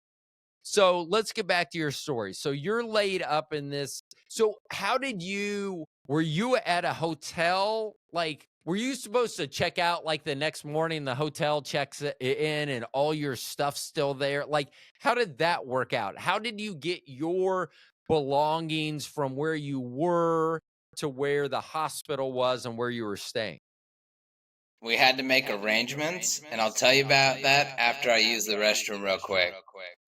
So let's get back to your story. So you're laid up in this. So how did you, were you at a hotel? Like, were you supposed to check out like the next morning, the hotel checks it in and all your stuff's still there? Like, how did that work out? How did you get your belongings from where you were to where the hospital was and where you were staying? We had to make arrangements, and I'll tell you about that after I use the restroom real quick.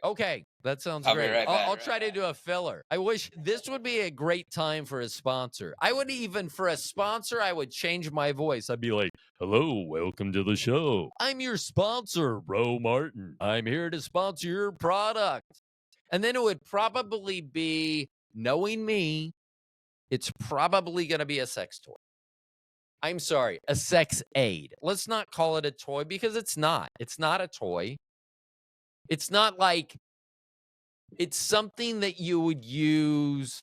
Okay, that sounds I'll be great. right back. I'll try to do a filler. I wish this would be a great time for a sponsor. I would even, for a sponsor, I would change my voice. I'd be like, hello, welcome to the show. I'm your sponsor, Ro Martin. I'm here to sponsor your product. And then it would probably be, knowing me, it's probably going to be a sex toy. I'm sorry, a sex aid. Let's not call it a toy because it's not. It's not a toy. It's not like, it's something that you would use.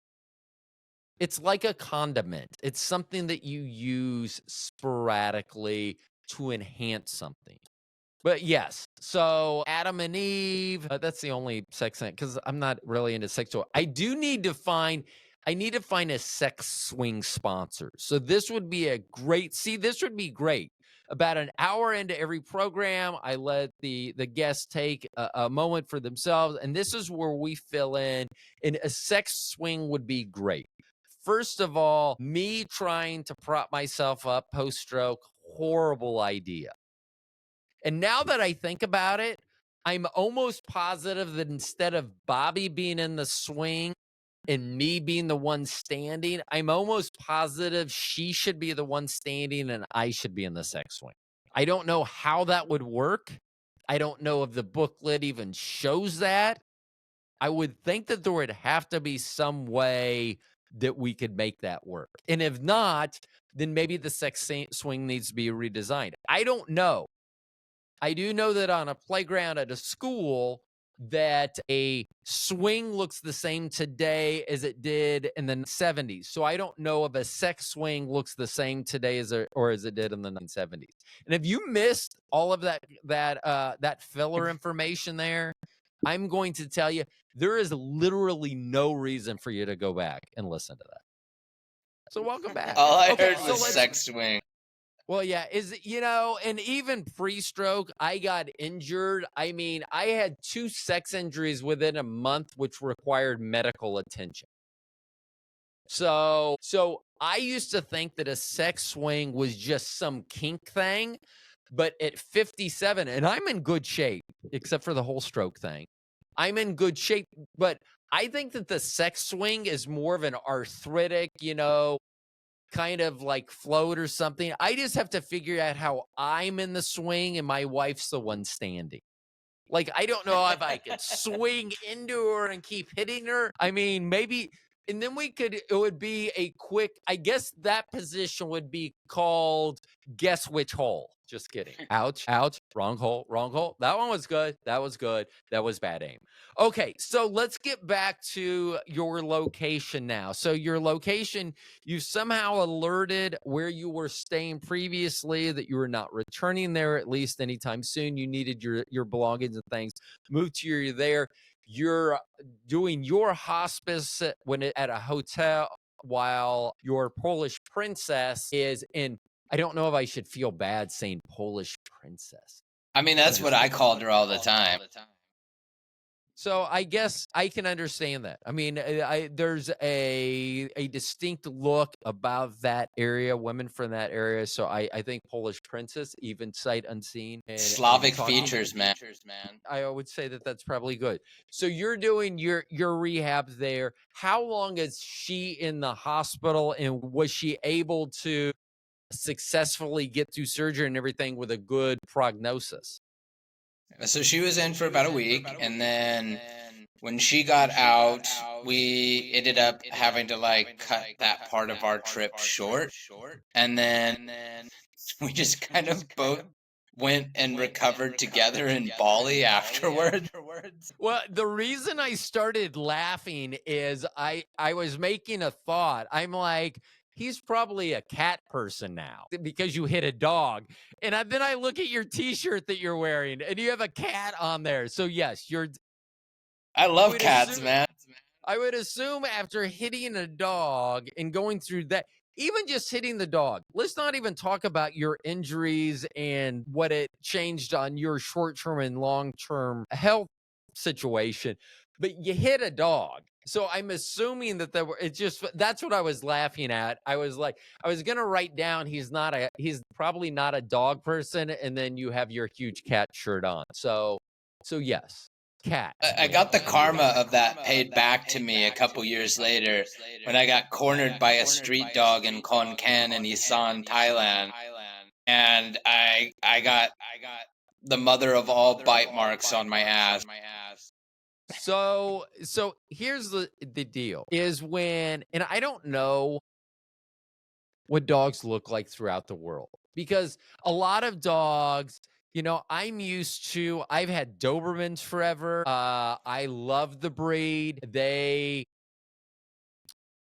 It's like a condiment. It's something that you use sporadically to enhance something. But yes, so Adam and Eve, that's the only sex thing, because I'm not really into sex toy. I need to find a sex swing sponsor. So this would be this would be great. About an hour into every program, I let the guests take a moment for themselves, and this is where we fill in. And a sex swing would be great. First of all, me trying to prop myself up post-stroke, horrible idea. And now that I think about it, I'm almost positive that instead of Bobby being in the swing and me being the one standing, I'm almost positive she should be the one standing and I should be in the sex swing. I don't know how that would work. I don't know if the booklet even shows that. I would think that there would have to be some way that we could make that work. And if not, then maybe the sex swing needs to be redesigned. I don't know. I do know that on a playground at a school, that a swing looks the same today as it did in the 70s. So I don't know if a sex swing looks the same today as it did in the 1970s. And if you missed all of that filler information there, I'm going to tell you there is literally no reason for you to go back and listen to that. So welcome back. All I heard was sex swing. Well, yeah, and even pre-stroke, I got injured. I mean, I had 2 sex injuries within a month, which required medical attention. So I used to think that a sex swing was just some kink thing, but at 57, and I'm in good shape, except for the whole stroke thing. I'm in good shape, but I think that the sex swing is more of an arthritic, kind of like float or something. I just have to figure out how I'm in the swing and my wife's the one standing. Like, I don't know if I could swing into her and keep hitting her. I mean, maybe, and then it would be a quick, I guess that position would be called guess which hole. Just kidding. Ouch, ouch, wrong hole, wrong hole. That one was good. That was good. That was bad aim. Okay, so let's get back to your location now. So your location, you somehow alerted where you were staying previously that you were not returning there at least anytime soon. You needed your belongings and things moved to you there. You're doing your hospice at a hotel while your Polish princess is in. I don't know if I should feel bad saying Polish princess. I mean, that's what I called her all the time. So I guess I can understand that. I mean, there's a distinct look about that area, women from that area. So I think Polish princess, even sight unseen. Slavic features, man. I would say that that's probably good. So you're doing your rehab there. How long is she in the hospital, and was she able to successfully get through surgery and everything with a good prognosis? So she was in for about a week, and then when she got out, we ended up having to like cut that part of our trip short, and then we just kind of both went and recovered together in Bali afterward. Well, the reason I started laughing is I was making a thought. I'm like, he's probably a cat person now because you hit a dog. And then I look at your T-shirt that you're wearing, and you have a cat on there. So yes, I love would cats, assume man. I would assume after hitting a dog and going through that, even just hitting the dog, let's not even talk about your injuries and what it changed on your short-term and long-term health situation, but you hit a dog. So I'm assuming that that's what I was laughing at. I was like, I was gonna write down he's probably not a dog person, and then you have your huge cat shirt on. So yes. Cats I win. got the karma of that paid back to me a couple years later when I got cornered by a street dog in Khon Kaen in Isan, Thailand, and I got the mother of all bite marks on my ass. So here's the deal is when, and I don't know what dogs look like throughout the world, because a lot of dogs, I've had Dobermans forever. I love the breed.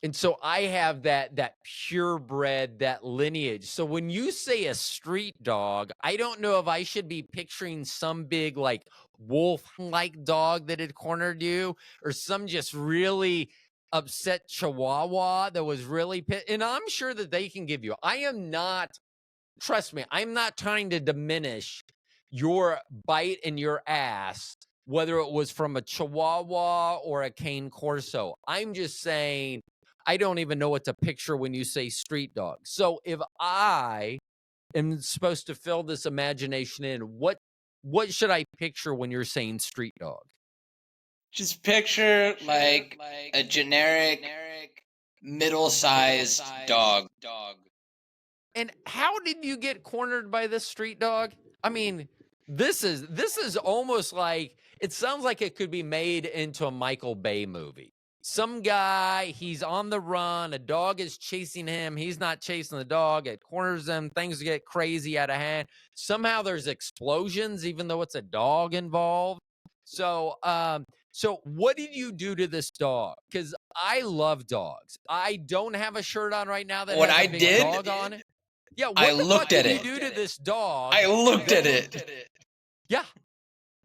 And so I have that purebred, that lineage. So when you say a street dog, I don't know if I should be picturing some big like wolf-like dog that had cornered you, or some just really upset chihuahua that was really and I'm sure that they can give you. Trust me, I'm not trying to diminish your bite in your ass, whether it was from a chihuahua or a cane corso. I'm just saying I don't even know what to picture when you say street dog. So if I am supposed to fill this imagination in, what should I picture when you're saying street dog? Just picture like a generic middle-sized dog. And how did you get cornered by this street dog? I mean, this is almost like, it sounds like it could be made into a Michael Bay movie. Some guy, he's on the run, a dog is chasing him, he's not chasing the dog, it corners him, things get crazy out of hand. Somehow there's explosions, even though it's a dog involved. So what did you do to this dog? Because I love dogs. I don't have a shirt on right now that What has a I big did, dog on it. Yeah, I what the fuck looked at did you it. do to this dog? I looked at it. Yeah,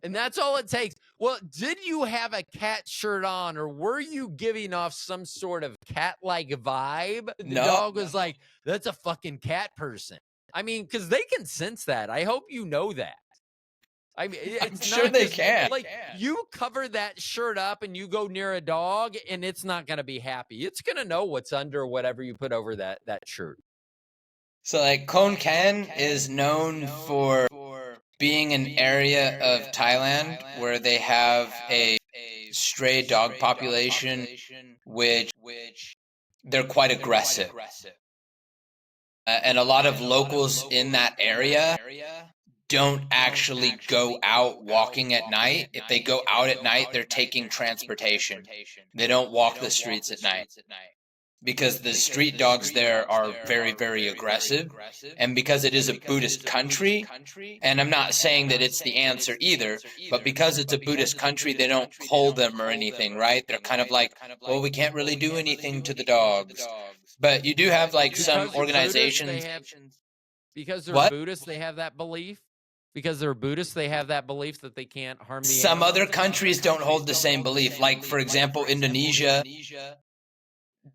and that's all it takes. Well, did you have a cat shirt on, or were you giving off some sort of cat-like vibe? The No. dog was like, that's a fucking cat person. I mean, because they can sense that. I hope you know that. I mean, it's sure not they just, can. like, you cover that shirt up and you go near a dog, and it's not going to be happy. It's going to know what's under whatever you put over that shirt. So like Khon Kaen is known for being an area of Thailand where they have a stray dog population, which they're quite aggressive. And a lot of locals in that area don't actually go out walking at night. If they go out at night, they're taking transportation. They don't walk the streets at night because the street dogs there are very, very aggressive. And because it is a Buddhist country, and I'm not saying that it's the answer either, but because it's a Buddhist country, they don't cull them or anything, right? They're kind of like, well, we can't really do anything to the dogs. But you do have like some organizations. Because they're What? Buddhists, they have that belief. Because they're Buddhists, they have that belief that they can't harm the Some animals. other countries don't hold the same belief. Like, for example, Indonesia,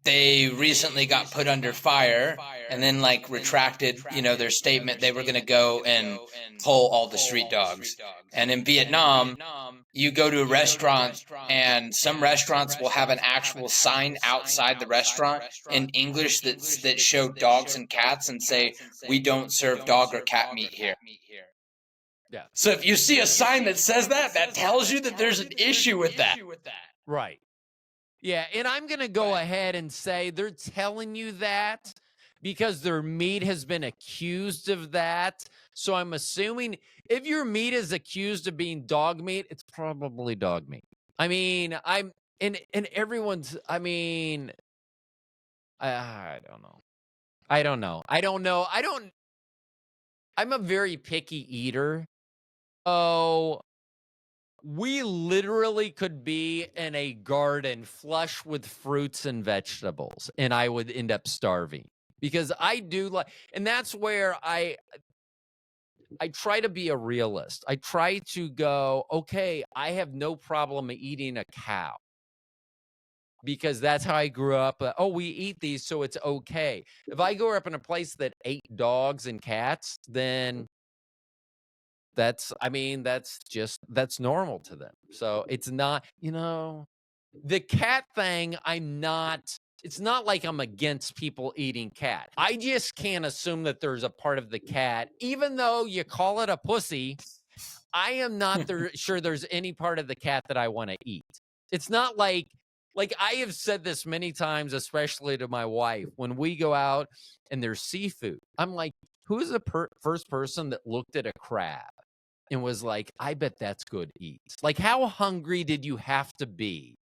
they recently got put under fire and then like retracted, their statement they were going to go and pull all the street dogs. And in Vietnam, you go to a restaurant and some restaurants will have an actual sign outside the restaurant in English that show dogs and cats and say, "We don't serve dog or cat meat here." Yeah. So if you see a sign that says that, that tells you that there's an issue with that. Right. Yeah, and I'm going to go ahead and say they're telling you that because their meat has been accused of that. So I'm assuming if your meat is accused of being dog meat, it's probably dog meat. I mean, I'm and everyone's. I mean, I don't know. I don't know. I don't know. I don't. I'm a very picky eater. So we literally could be in a garden flush with fruits and vegetables, and I would end up starving because I do like, and that's where I try to be a realist. I try to go, okay, I have no problem eating a cow because that's how I grew up. Oh, we eat these, so it's okay. If I grew up in a place that ate dogs and cats, then that's normal to them. So it's not, the cat thing, it's not like I'm against people eating cat. I just can't assume that there's a part of the cat, even though you call it a pussy, I am not sure there's any part of the cat that I want to eat. It's not like I have said this many times, especially to my wife, when we go out and there's seafood. I'm like, who's the first person that looked at a crab and was like, I bet that's good eats? Like, how hungry did you have to be?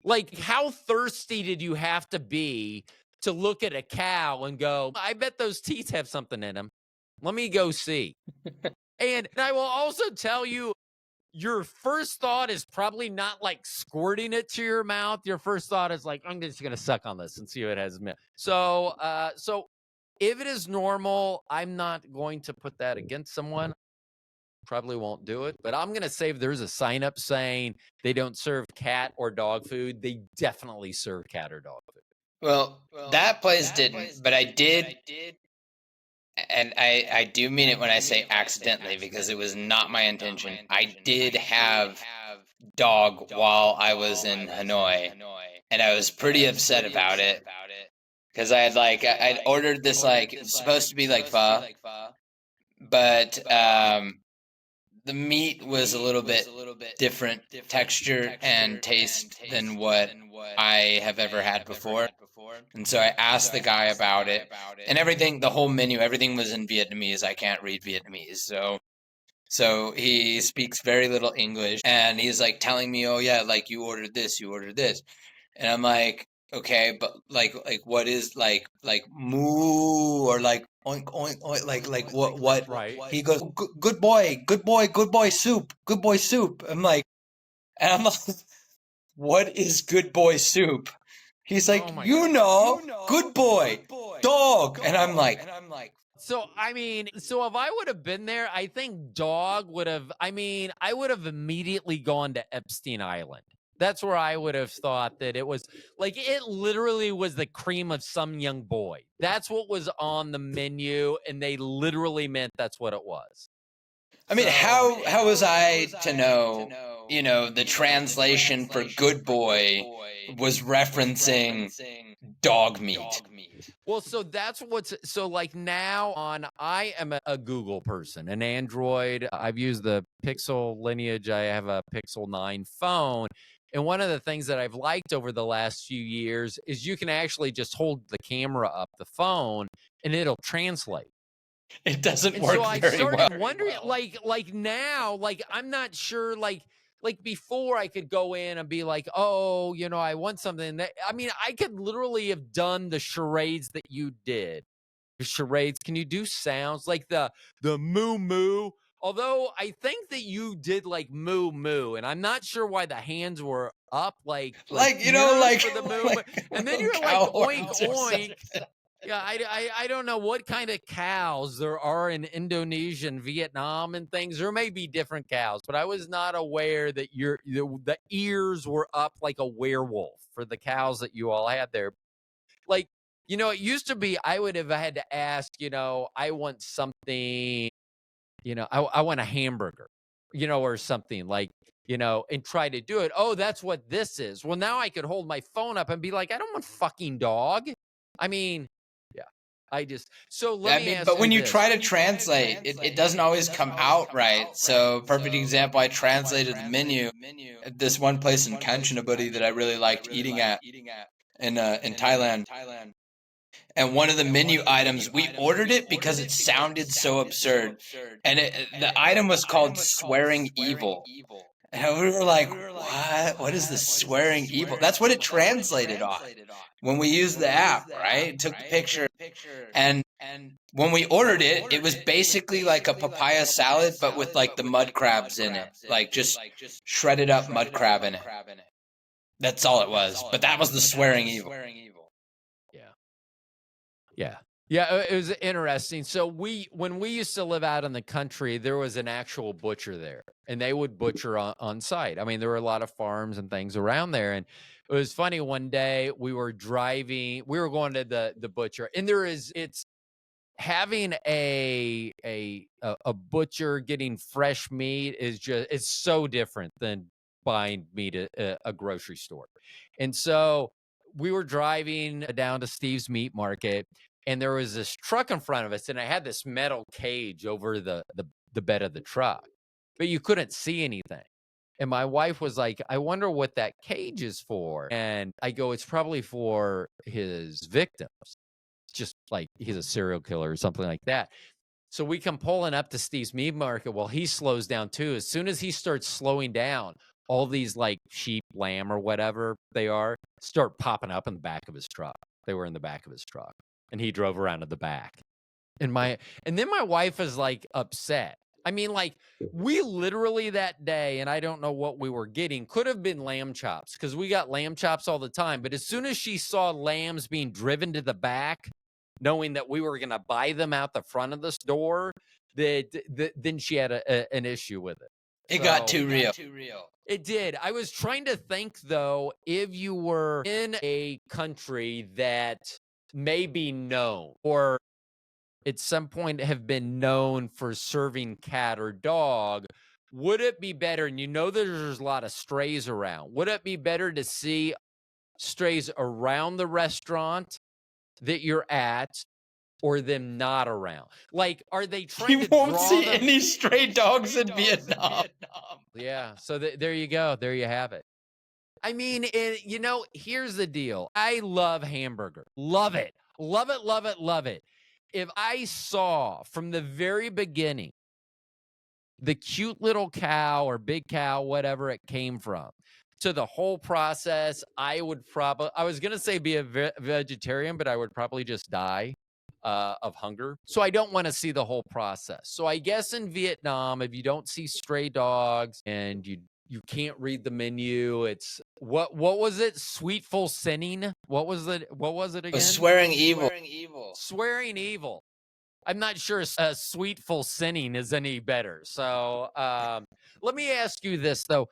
Like, how thirsty did you have to be to look at a cow and go, I bet those teeth have something in them. Let me go see. And I will also tell you, your first thought is probably not like squirting it to your mouth. Your first thought is like, I'm just going to suck on this and see what it has. So if it is normal, I'm not going to put that against someone. Probably won't do it, but I'm going to say if there's a sign up saying they don't serve cat or dog food, they definitely serve cat or dog food. Well, that place didn't, but I did. And I do mean it when I say accidentally, because it was not my intention. I did have dog while I was in Hanoi, and I was pretty upset about it because I'd ordered this, like, it was supposed to be like pho, but the meat was a little bit different texture and taste than what I have ever had before. And so I asked the guy about it, and everything, the whole menu, everything was in Vietnamese. I can't read Vietnamese. So he speaks very little English, and he's like telling me, "Oh yeah, like you ordered this, you ordered this." And I'm like, "Okay, but like what is like moo, or like oink oink oink, like what?" Right. He goes, Good boy, good boy, good boy soup, good boy soup." I'm like, "What is good boy soup?" He's like, Oh my "You God. know, good boy, dog." And I'm like, So, so if I would have been there, I think dog would have, I would have immediately gone to Epstein Island. That's where I would have thought that it was like, it literally was the cream of some young boy. That's what was on the menu. And they literally meant that's what it was. I mean, how was I to know, the translation for good boy was referencing dog meat? Well, so that's so like now I am a Google person, an Android. I've used the Pixel lineage. I have a Pixel 9 phone. And one of the things that I've liked over the last few years is you can actually just hold the camera up the phone and it'll translate. It doesn't And work so I very started well. wondering, like now, like I'm not sure, like before I could go in and be like, oh, I want something that, I could literally have done the charades that you did. The charades. Can you do sounds like the moo moo? Although I think that you did like moo moo, and I'm not sure why the hands were up like ears like for the moo, like and then little you're like cow oink horns or oink. something. Yeah, I don't know what kind of cows there are in Indonesia and Vietnam and things. There may be different cows, but I was not aware that the ears were up like a werewolf for the cows that you all had there. Like, it used to be I would have had to ask, I want something, I want a hamburger, or something like, and try to do it. Oh, that's what this is. Well, now I could hold my phone up and be like, I don't want fucking dog. Yeah. So let me ask But you when you this. try to translate, it doesn't always come out right. So, perfect example, I translated the menu at this one place in Kanchanaburi that I really liked eating at in Thailand. And one of the menu items, we ordered it because it sounded so absurd. And the item was called swearing evil. And we were like, what? What is this swearing evil? That's what it translated on when we used the app, right? Took the picture. And when we ordered it, it was basically like a papaya salad, but with like the mud crabs in it. Like just shredded up mud crab in it. That's all it was. But that was the swearing evil. Yeah. Yeah. Yeah, it was interesting. So when we used to live out in the country, there was an actual butcher there, and they would butcher on site. I mean, there were a lot of farms and things around there, and it was funny. One day we were going to the butcher, and it's having a butcher getting fresh meat it's so different than buying meat at a grocery store. And so we were driving down to Steve's Meat Market, and there was this truck in front of us, and I had this metal cage over the bed of the truck, but you couldn't see anything. And my wife was like, I wonder what that cage is for. And I go, it's probably for his victims. Just like he's a serial killer or something like that. So we come pulling up to Steve's Meat Market. Well, he slows down too. As soon as he starts slowing down, all these like sheep, lamb, or whatever they are, start popping up in the back of his truck. They were in the back of his truck, and he drove around to the back. And then my wife is like upset. I mean, like, we literally that day, and I don't know what we were getting, could have been lamb chops, because we got lamb chops all the time. But as soon as she saw lambs being driven to the back, knowing that we were going to buy them out the front of the store, then she had an issue with it. It got too real. It did. I was trying to think, though, if you were in a country that may be known or at some point have been known for serving cat or dog, would it be better, and you know there's a lot of strays around, would it be better to see strays around the restaurant that you're at or them not around? Like, are they trying You to won't draw see them? any stray dogs in Vietnam. Yeah, so there you go. There you have it. I mean, here's the deal. I love hamburger. Love it. Love it, love it, love it. If I saw from the very beginning the cute little cow or big cow, whatever it came from, to the whole process, I was going to say be a vegetarian, but I would probably just die of hunger. So I don't want to see the whole process. So I guess in Vietnam, if you don't see stray dogs and you can't read the menu, it's what was it? Sweetful sinning. What was it again? Swearing evil. Swearing evil. I'm not sure sweetful sinning is any better. So let me ask you this, though.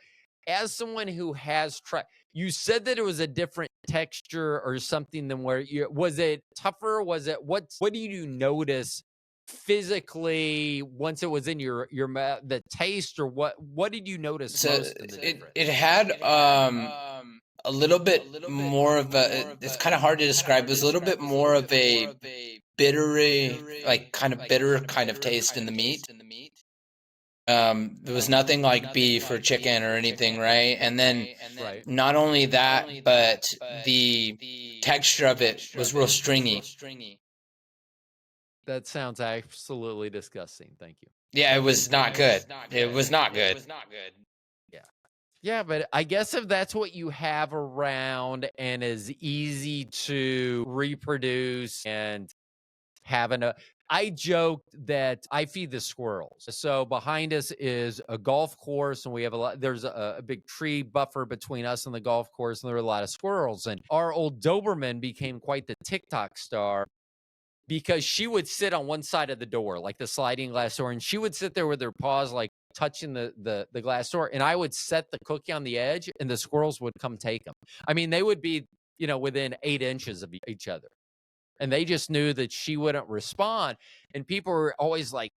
As someone who has tried, you said that it was a different texture or something than was it tougher? Was it what did you notice physically once it was in your mouth, the taste, or what did you notice most of the difference? It had a little bit more of a, it's kind of hard to describe. It was a little bit more of a bittery, like kind of bitter kind of taste in the meat. There was nothing like beef or chicken or anything, right? And then not only that, but the texture of it was real stringy. That sounds absolutely disgusting. Thank you. Yeah, it was not good. It was not good. Yeah, but I guess if that's what you have around and is easy to reproduce and I joked that I feed the squirrels. So behind us is a golf course, and we have there's a big tree buffer between us and the golf course, and there are a lot of squirrels. And our old Doberman became quite the TikTok star because she would sit on one side of the door, like the sliding glass door, and she would sit there with her paws like touching the glass door, and I would set the cookie on the edge, and the squirrels would come take them. I mean, they would be, within 8 inches of each other, and they just knew that she wouldn't respond. And people were always like,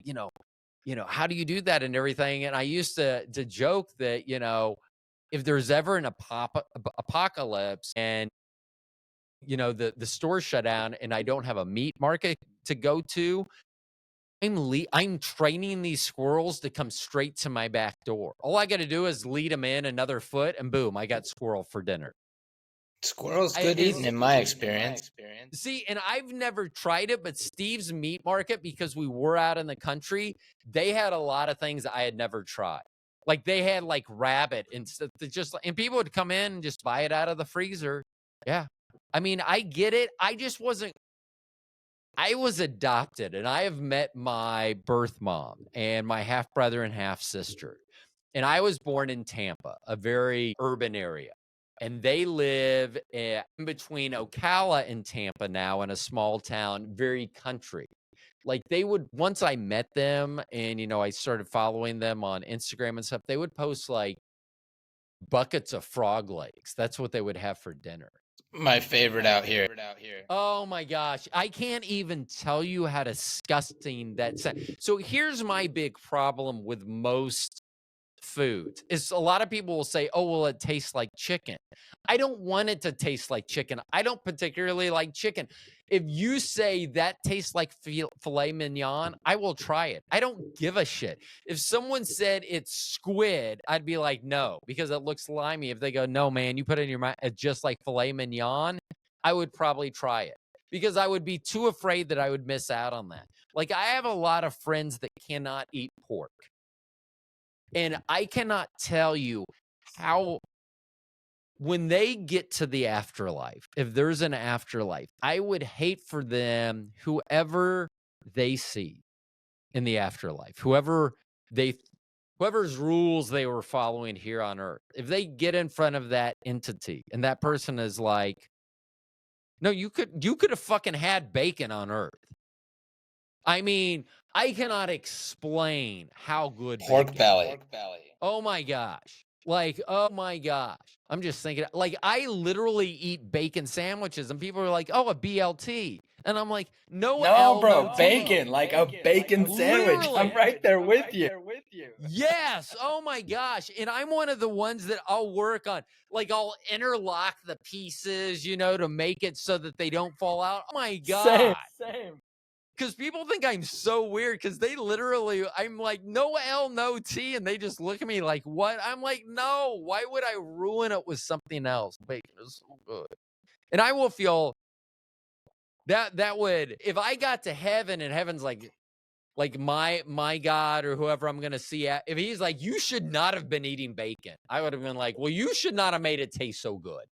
how do you do that and everything? And I used to joke that, if there's ever an apocalypse and the store shut down and I don't have a meat market to go to, I'm training these squirrels to come straight to my back door. All I got to do is lead them in another foot, and boom, I got squirrel for dinner. Squirrel's good eating in my experience. See, and I've never tried it, but Steve's Meat Market, because we were out in the country, they had a lot of things I had never tried. Like they had like rabbit and stuff that just, and people would come in and just buy it out of the freezer. Yeah. I mean, I get it. I was adopted, and I have met my birth mom and my half brother and half sister. And I was born in Tampa, a very urban area. And they live in between Ocala and Tampa now in a small town, very country. Like they would, once I met them and, I started following them on Instagram and stuff, they would post like buckets of frog legs. That's what they would have for dinner. My favorite out here. Oh my gosh. I can't even tell you how disgusting that sounds. So here's my big problem with most foods is a lot of people will say, oh, well, it tastes like chicken. I don't want it to taste like chicken. I don't particularly like chicken. If you say that tastes like filet mignon, I will try it. I don't give a shit. If someone said it's squid, I'd be like, no, because it looks slimy. If they go, no, man, you put it in your mouth, it's just like filet mignon, I would probably try it because I would be too afraid that I would miss out on that. Like I have a lot of friends that cannot eat pork. And I cannot tell you how, when they get to the afterlife, if there's an afterlife, I would hate for them, whoever they see in the afterlife, whoever's rules they were following here on earth, if they get in front of that entity and that person is like, no, you could have fucking had bacon on earth. I mean, I cannot explain how good Pork belly. Oh my gosh. Like, oh my gosh. I'm just thinking, like, I literally eat bacon sandwiches and people are like, oh, a BLT. And I'm like, no, bro, no bacon, like a bacon sandwich. Literally. I'm right there with you. Yes. Oh my gosh. And I'm one of the ones that I'll work on. Like, I'll interlock the pieces, to make it so that they don't fall out. Oh my God. Same. Because people think I'm so weird because they literally, I'm like, no L, no T. And they just look at me like, what? I'm like, no, why would I ruin it with something else? Bacon is so good. And I will feel that would, if I got to heaven and heaven's like my God or whoever I'm going to see, if he's like, you should not have been eating bacon, I would have been like, well, you should not have made it taste so good.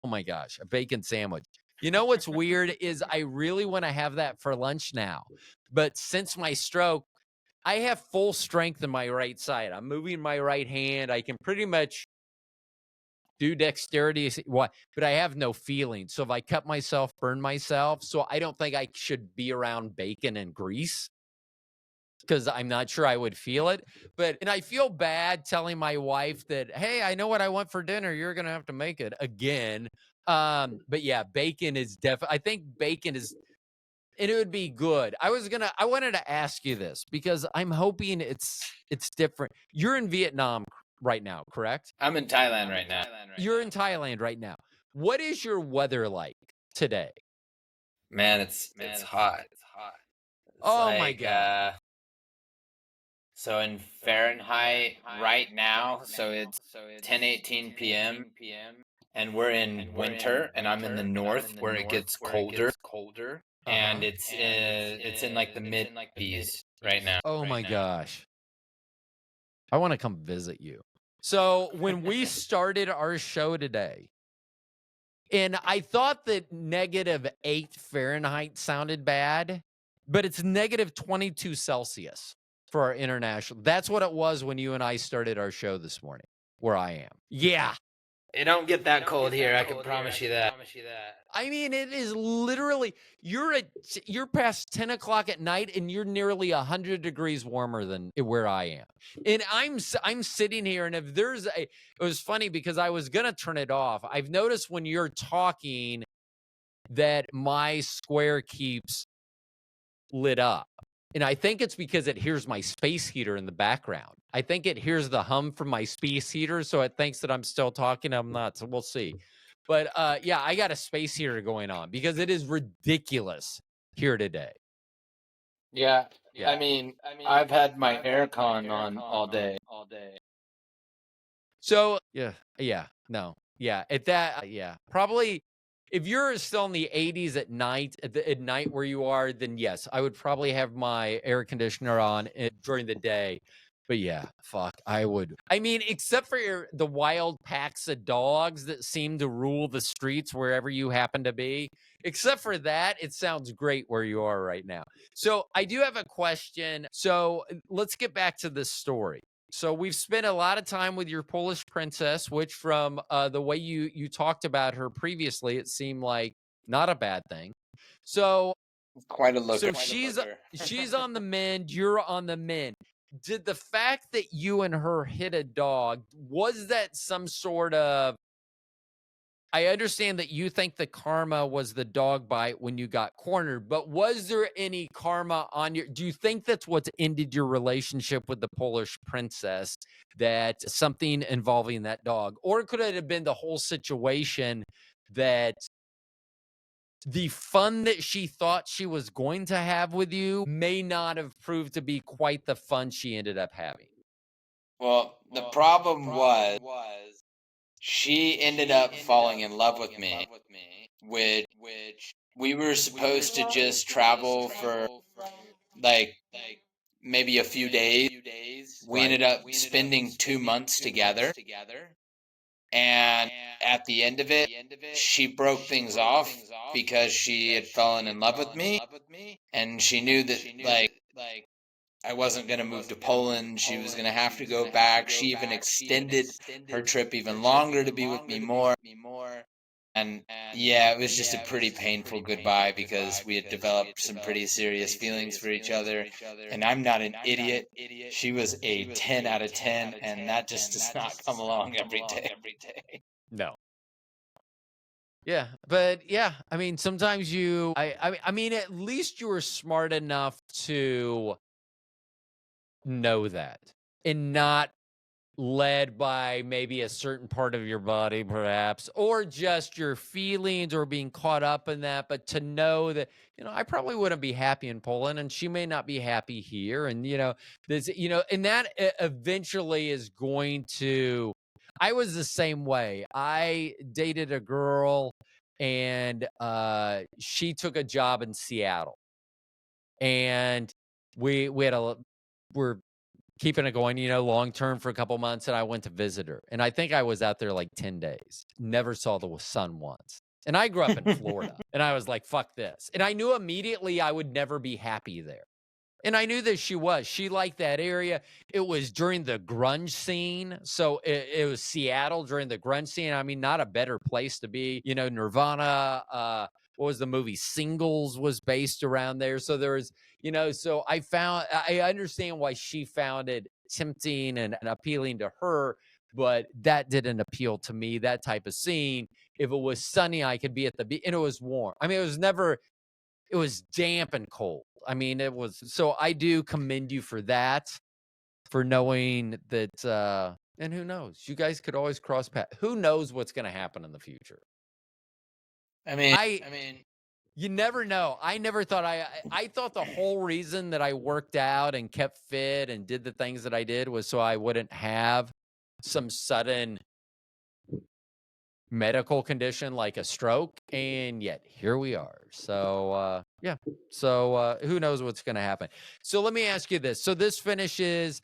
Oh my gosh, a bacon sandwich. You know what's weird is I really want to have that for lunch now. But since my stroke, I have full strength in my right side. I'm moving my right hand. I can pretty much do dexterity, but I have no feeling. So if I cut myself, burn myself. So I don't think I should be around bacon and grease because I'm not sure I would feel it. And I feel bad telling my wife that, hey, I know what I want for dinner. You're going to have to make it again. But yeah, bacon is definitely, I think bacon is, and it would be good. I wanted to ask you this because I'm hoping it's different. You're in Vietnam right now, correct? I'm in Thailand right now. You're in Thailand right now. What is your weather like today? Man, it's hot. It's Oh my God. So in Fahrenheit right now, so it's 10:18 p.m. and we're in winter, and I'm in the north where it gets colder, and it's in like the mid-50s right now. Oh my gosh. I want to come visit you. So when we started our show today, and I thought that -8 Fahrenheit sounded bad, but it's -22 Celsius for our international. That's what it was when you and I started our show this morning, where I am. Yeah. It don't get that cold here, I can promise you that. I mean, it is literally, you're past 10 o'clock at night and you're nearly 100 degrees warmer than where I am. And I'm sitting here, and if it was funny because I was going to turn it off. I've noticed when you're talking that my square keeps lit up. And I think it's because it hears my space heater in the background. I think it hears the hum from my space heater, so it thinks that I'm still talking. I'm not, so we'll see. But yeah, I got a space heater going on because it is ridiculous here today. Yeah. I mean, I've had my aircon on all day. So yeah, no. Yeah, at that yeah. Probably if you're still in the 80s at night where you are, then yes, I would probably have my air conditioner on during the day. But yeah, fuck, I would. I mean, except for the wild packs of dogs that seem to rule the streets wherever you happen to be. Except for that, it sounds great where you are right now. So I do have a question. So let's get back to this story. So we've spent a lot of time with your Polish princess, which from the way you talked about her previously, it seemed like not a bad thing. So Quite a looker. she's on the mend, you're on the mend. Did the fact that you and her hit a dog, was that some sort of, I understand that you think the karma was the dog bite when you got cornered, but was there any karma on your, do you think that's what's ended your relationship with the Polish princess, that something involving that dog? Or could it have been the whole situation that the fun that she thought she was going to have with you may not have proved to be quite the fun she ended up having? Well, the problem was she ended up falling in love with me, which we were supposed to just travel for like maybe a few days. We Right. ended up spending 2 months together. And at the end of it, she broke things off because she had fallen in love with me. And she knew that, like, I wasn't going to move to Poland. She was going to have to go back. She even extended her trip even longer to be with me more. And yeah, it was just a pretty painful goodbye because we had developed some pretty serious feelings for each other. And I'm not an idiot. She was a 10 out of 10, and that just does not come along every day. No. Yeah, but yeah, I mean, sometimes I mean, at least you were smart enough to know that and not led by maybe a certain part of your body, perhaps, or just your feelings or being caught up in that, but to know that, I probably wouldn't be happy in Poland and she may not be happy here. And, this, and that eventually is going to, I was the same way. I dated a girl and she took a job in Seattle and we had we're keeping it going, long term for a couple months. And I went to visit her. And I think I was out there like 10 days. Never saw the sun once. And I grew up in Florida. And I was like, fuck this. And I knew immediately I would never be happy there. And I knew that she liked that area. It was during the grunge scene. So it was Seattle during the grunge scene. I mean, not a better place to be. Nirvana, what was the movie? Singles was based around there. So there was, so I understand why she found it tempting and appealing to her, but that didn't appeal to me, that type of scene. If it was sunny, I could be at the beach, and it was warm. I mean, it was damp and cold. I mean, it was, so I do commend you for that, for knowing that, and who knows, you guys could always cross paths. Who knows what's going to happen in the future? I mean, You never know. I never thought I thought the whole reason that I worked out and kept fit and did the things that I did was so I wouldn't have some sudden medical condition like a stroke, and yet here we are. So yeah, so who knows what's going to happen. So let me ask you this. So this finishes,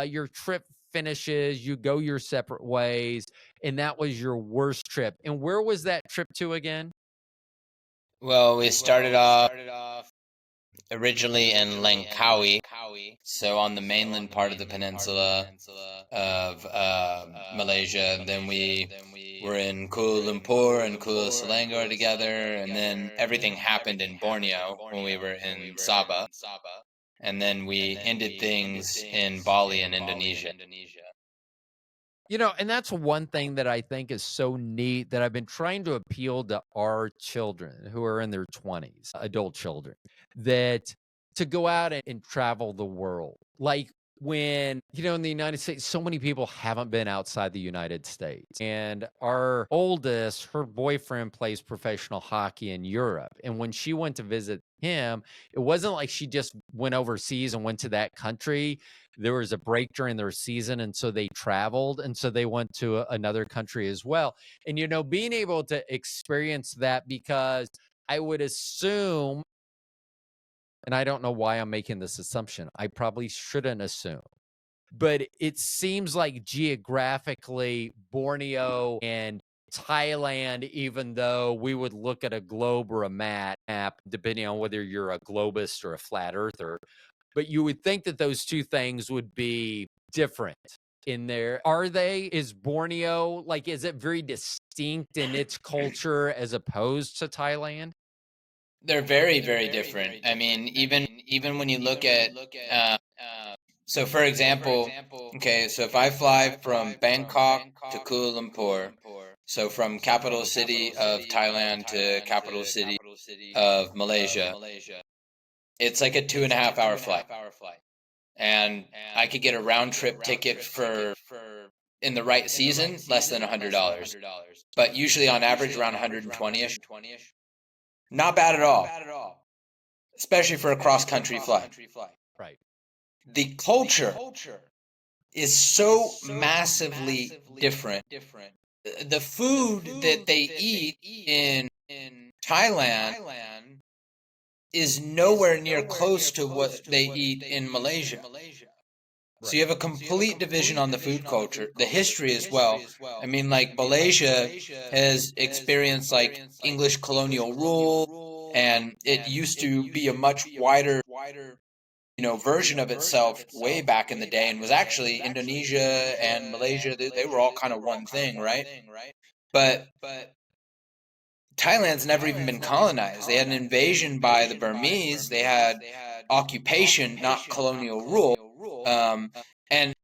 your trip finishes, you go your separate ways, and that was your worst trip. And where was that trip to again? well, we started off originally in Langkawi, so on the mainland part of the peninsula of Malaysia. And then we were in Kuala Lumpur and Kuala Selangor together, and then everything happened in Borneo when we were in Sabah, and then we ended things in Bali in Indonesia. And that's one thing that I think is so neat that I've been trying to appeal to our children who are in their 20s, adult children, that to go out and travel the world. Like when, in the United States, so many people haven't been outside the United States. And our oldest, her boyfriend plays professional hockey in Europe. And when she went to visit him, it wasn't like she just went overseas and went to that country. There was a break during their season, and so they traveled, and so they went to another country as well. And, being able to experience that, because I would assume, and I don't know why I'm making this assumption, I probably shouldn't assume, but it seems like geographically Borneo and Thailand, even though we would look at a globe or a map, depending on whether you're a globist or a flat earther, but you would think that those two things would be different in there. Are they? Is Borneo, like, is it very distinct in its culture as opposed to Thailand? They're very, very different. I mean, even when you look at, so for example, okay, so if I fly from Bangkok to Kuala Lumpur, so from capital city of Thailand to capital city of Malaysia, it's like a 2.5 hour flight. And I could get a round trip ticket for, in the right season, less than $100. But usually on average around 120-ish. Not bad at all, especially for a cross-country flight. Right. The culture is so massively different. The food that they eat in Thailand is nowhere near close to what they eat in Malaysia. So you have a complete division on the food culture, the history as well. I mean, like, Malaysia has experienced like English colonial rule, and it used to be a much wider, version of itself way back in the day, and was actually Indonesia and Malaysia, they were all kind of one thing, right? But Thailand's never even been colonized. They had an invasion by the Burmese. They had occupation, not colonial rule. And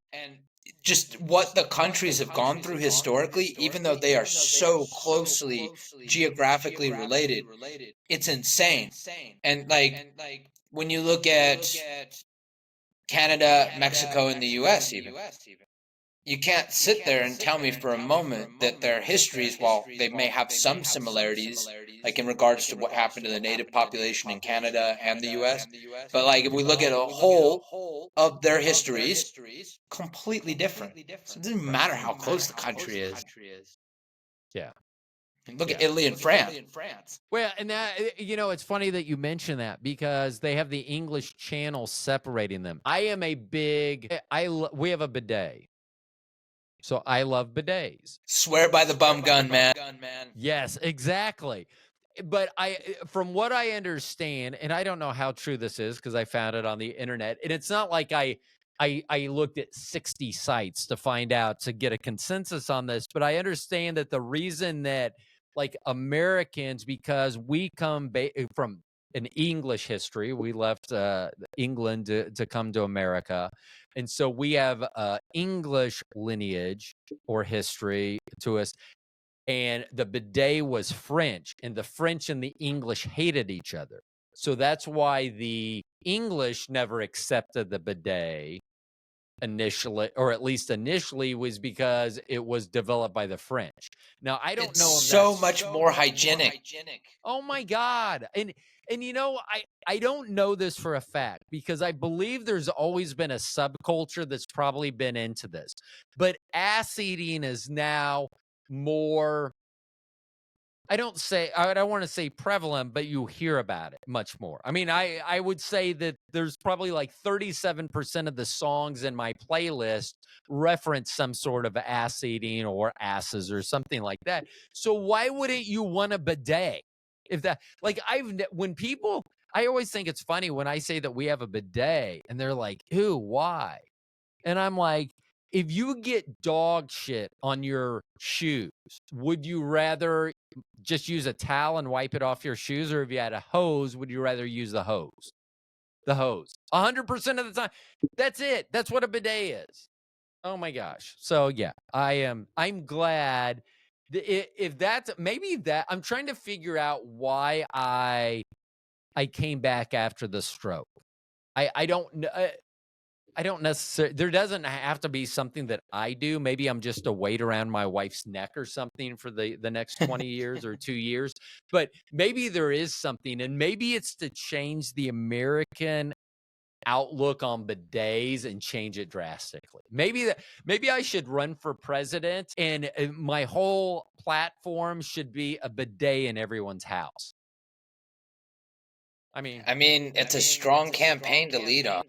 just what the countries have gone through historically, even though they are so closely geographically related, it's insane. And like, when you look at Canada, Mexico, and the US even, you can't sit there and tell me for a moment that their histories, while they may have some similarities, like in regards to what happened to the native population in Canada and the US, but like if we look at a whole of their histories, completely different. So it doesn't matter how close the country is. Yeah. Look at Italy and France. Well, and that, it's funny that you mention that, because they have the English Channel separating them. I am a big, we have a bidet. So I love bidets. Swear by the bum gun, man. Yes, exactly. But from what I understand, and I don't know how true this is because I found it on the internet, and it's not like I looked at 60 sites to find out, to get a consensus on this, but I understand that the reason that, like, Americans, because we come from an English history, we left England to come to America. And so we have English lineage or history to us. And the bidet was French, and the French and the English hated each other. So that's why the English never accepted the bidet initially, or at least initially, was because it was developed by the French. Now, I don't know if so that's much more hygienic. Oh my God. And I don't know this for a fact, because I believe there's always been a subculture that's probably been into this. But ass eating is now more, I don't want to say prevalent, but you hear about it much more. I mean, I would say that there's probably like 37% of the songs in my playlist reference some sort of ass eating or asses or something like that. So why wouldn't you want a bidet? If that, like, when people, I always think it's funny when I say that we have a bidet and they're like, ew, why? And I'm like, if you get dog shit on your shoes, would you rather just use a towel and wipe it off your shoes? Or if you had a hose, would you rather use the hose? The hose. 100% of the time. That's it. That's what a bidet is. Oh my gosh. So yeah, I'm glad. If that's, maybe that, I'm trying to figure out why I came back after the stroke. I don't know. I don't necessarily there doesn't have to be something that I do. Maybe I'm just a weight around my wife's neck or something for the next 20 years or 2 years, but maybe there is something, and maybe it's to change the American outlook on bidets and change it drastically. Maybe I should run for president, and my whole platform should be a bidet in everyone's house. I mean, I mean, it's a strong campaign to lead on.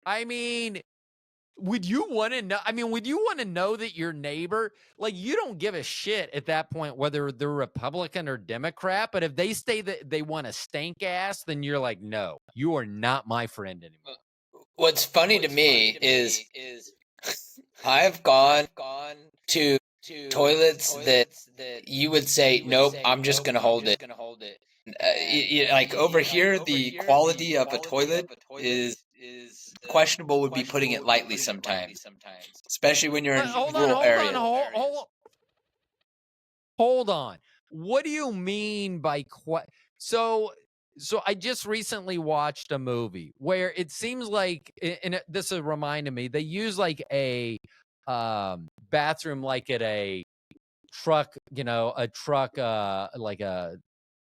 I mean, would you want to know? I mean, would you want to know that your neighbor, like, you don't give a shit at that point whether they're Republican or Democrat, but if they say that they want to stank ass, then you're like, no, you are not my friend anymore. What's funny to me is I've gone to toilets that you would say, nope, I'm just going to hold it. Like over here, the quality of a toilet is questionable, would be putting it lightly sometimes, especially when you're in rural areas. Hold on. What do you mean by so I just recently watched a movie where it seems like, and this is reminding me, they use like a bathroom like at a truck, like a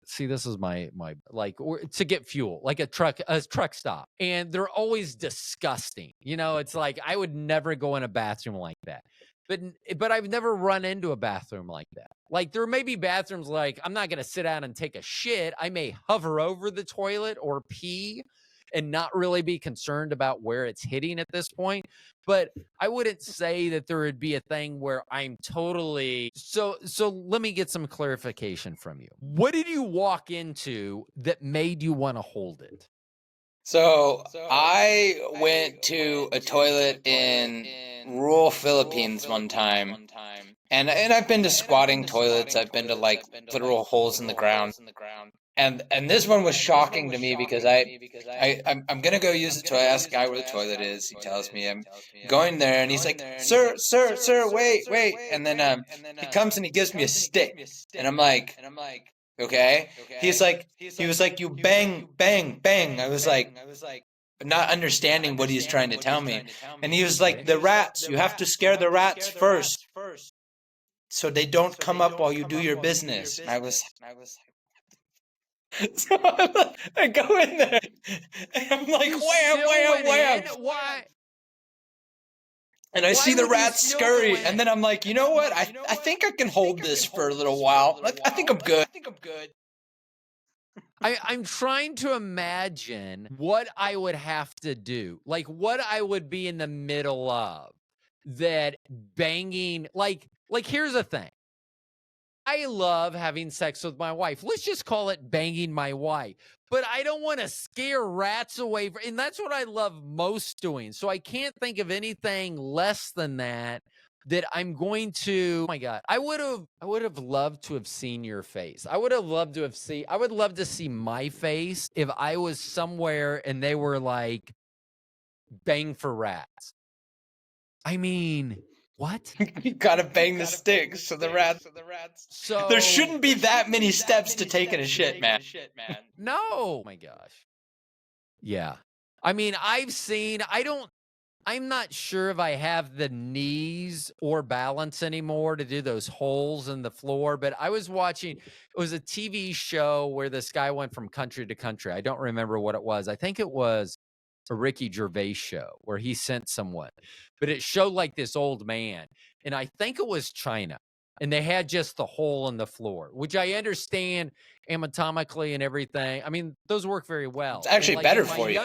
see, this is my like, or to get fuel, like a truck stop, and they're always disgusting. It's like I would never go in a bathroom like that. But I've never run into a bathroom like that. Like, there may be bathrooms like I'm not gonna sit down and take a shit. I may hover over the toilet or pee and not really be concerned about where it's hitting at this point. But I wouldn't say that there would be a thing where I'm totally so let me get some clarification from you. What did you walk into that made you want to hold it? So I went to a toilet in rural Philippines one time, and I've been to squatting toilets. I've been to like literal holes in the ground, and this one was shocking to me because I'm gonna go use the toilet. I ask the guy where the toilet is. He tells me. I'm going there, and he's like, "Sir, sir, sir, wait, wait!" And then he comes and he gives me a stick, and I'm like, okay. He was like, you bang, bang, bang. I was like, not understanding what he's trying to tell me. And he was like, the rats, you have to scare the rats first so they don't come up while you do your business. And I was so I go in there and I'm like, wham, wham, wham. Why? And I see the rats scurry, and then I'm like, you know what? I think I can hold this for a little while. I think I'm good. I'm trying to imagine what I would have to do, like what I would be in the middle of that banging. Like here's the thing. I love having sex with my wife. Let's just call it banging my wife. But I don't want to scare rats away. And that's what I love most doing. So I can't think of anything less than that I'm going to. Oh my God. I would have loved to have seen your face. I would love to see my face if I was somewhere and they were like, bang for rats. I mean, what? You gotta bang the sticks so the rats. So There shouldn't be that many steps to taking a shit, man. No. Oh my gosh. Yeah. I mean, I'm not sure if I have the knees or balance anymore to do those holes in the floor, but I was watching, it was a TV show where this guy went from country to country. I don't remember what it was. I think it was a Ricky Gervais show where he sent someone, but it showed like this old man, and I think it was China, and they had just the hole in the floor, which I understand anatomically and everything. I mean, those work very well. It's actually like better for you.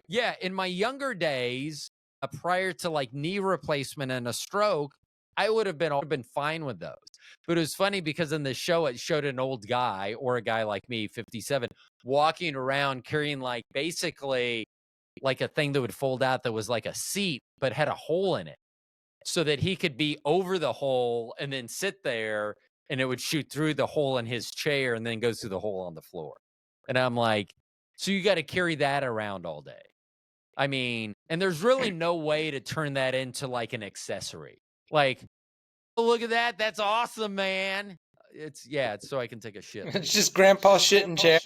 Yeah, in my younger days, prior to like knee replacement and a stroke, I would have been fine with those. But it was funny because in the show, it showed an old guy, or a guy like me, 57, walking around carrying like basically like a thing that would fold out that was like a seat, but had a hole in it so that he could be over the hole and then sit there, and it would shoot through the hole in his chair and then goes through the hole on the floor. And I'm like, so you got to carry that around all day. I mean, and there's really no way to turn that into like an accessory. Like, oh, look at that. That's awesome, man. It's so I can take a shit. It's just grandpa shit in chair.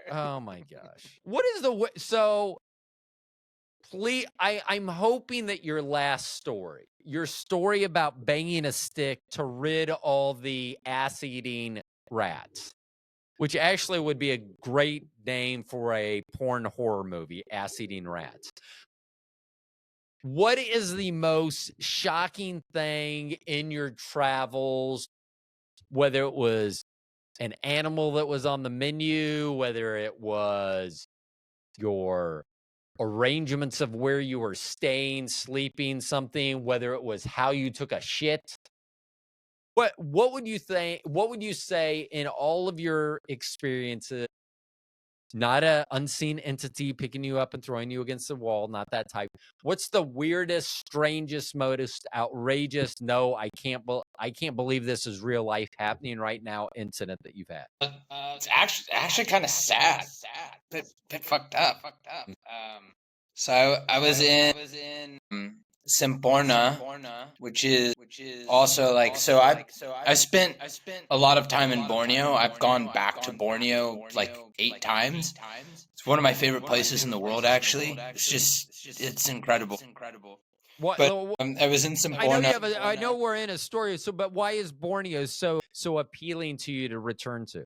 Oh my gosh. What is the so please, I'm hoping that your last story, your story about banging a stick to rid all the ass-eating rats, which actually would be a great name for a porn horror movie, Ass-Eating Rats. What is the most shocking thing in your travels, whether it was an animal that was on the menu, whether it was your arrangements of where you were staying, sleeping, something, whether it was how you took a shit? What would you think? What would you say in all of your experiences? Not a unseen entity picking you up and throwing you against the wall, not that type. What's the weirdest, strangest, most outrageous, no, I can't believe this is real life happening right now incident that you've had? It's actually kind of sad, bit fucked up. So I was in Simporna, which is also like, so I spent a lot of time in Borneo. I've gone back to Borneo like 8 times. It's one of my favorite places in the world, actually. It's incredible. What? But I was in I know you Simporna. have I know we're in a story. So, but why is Borneo so appealing to you to return to?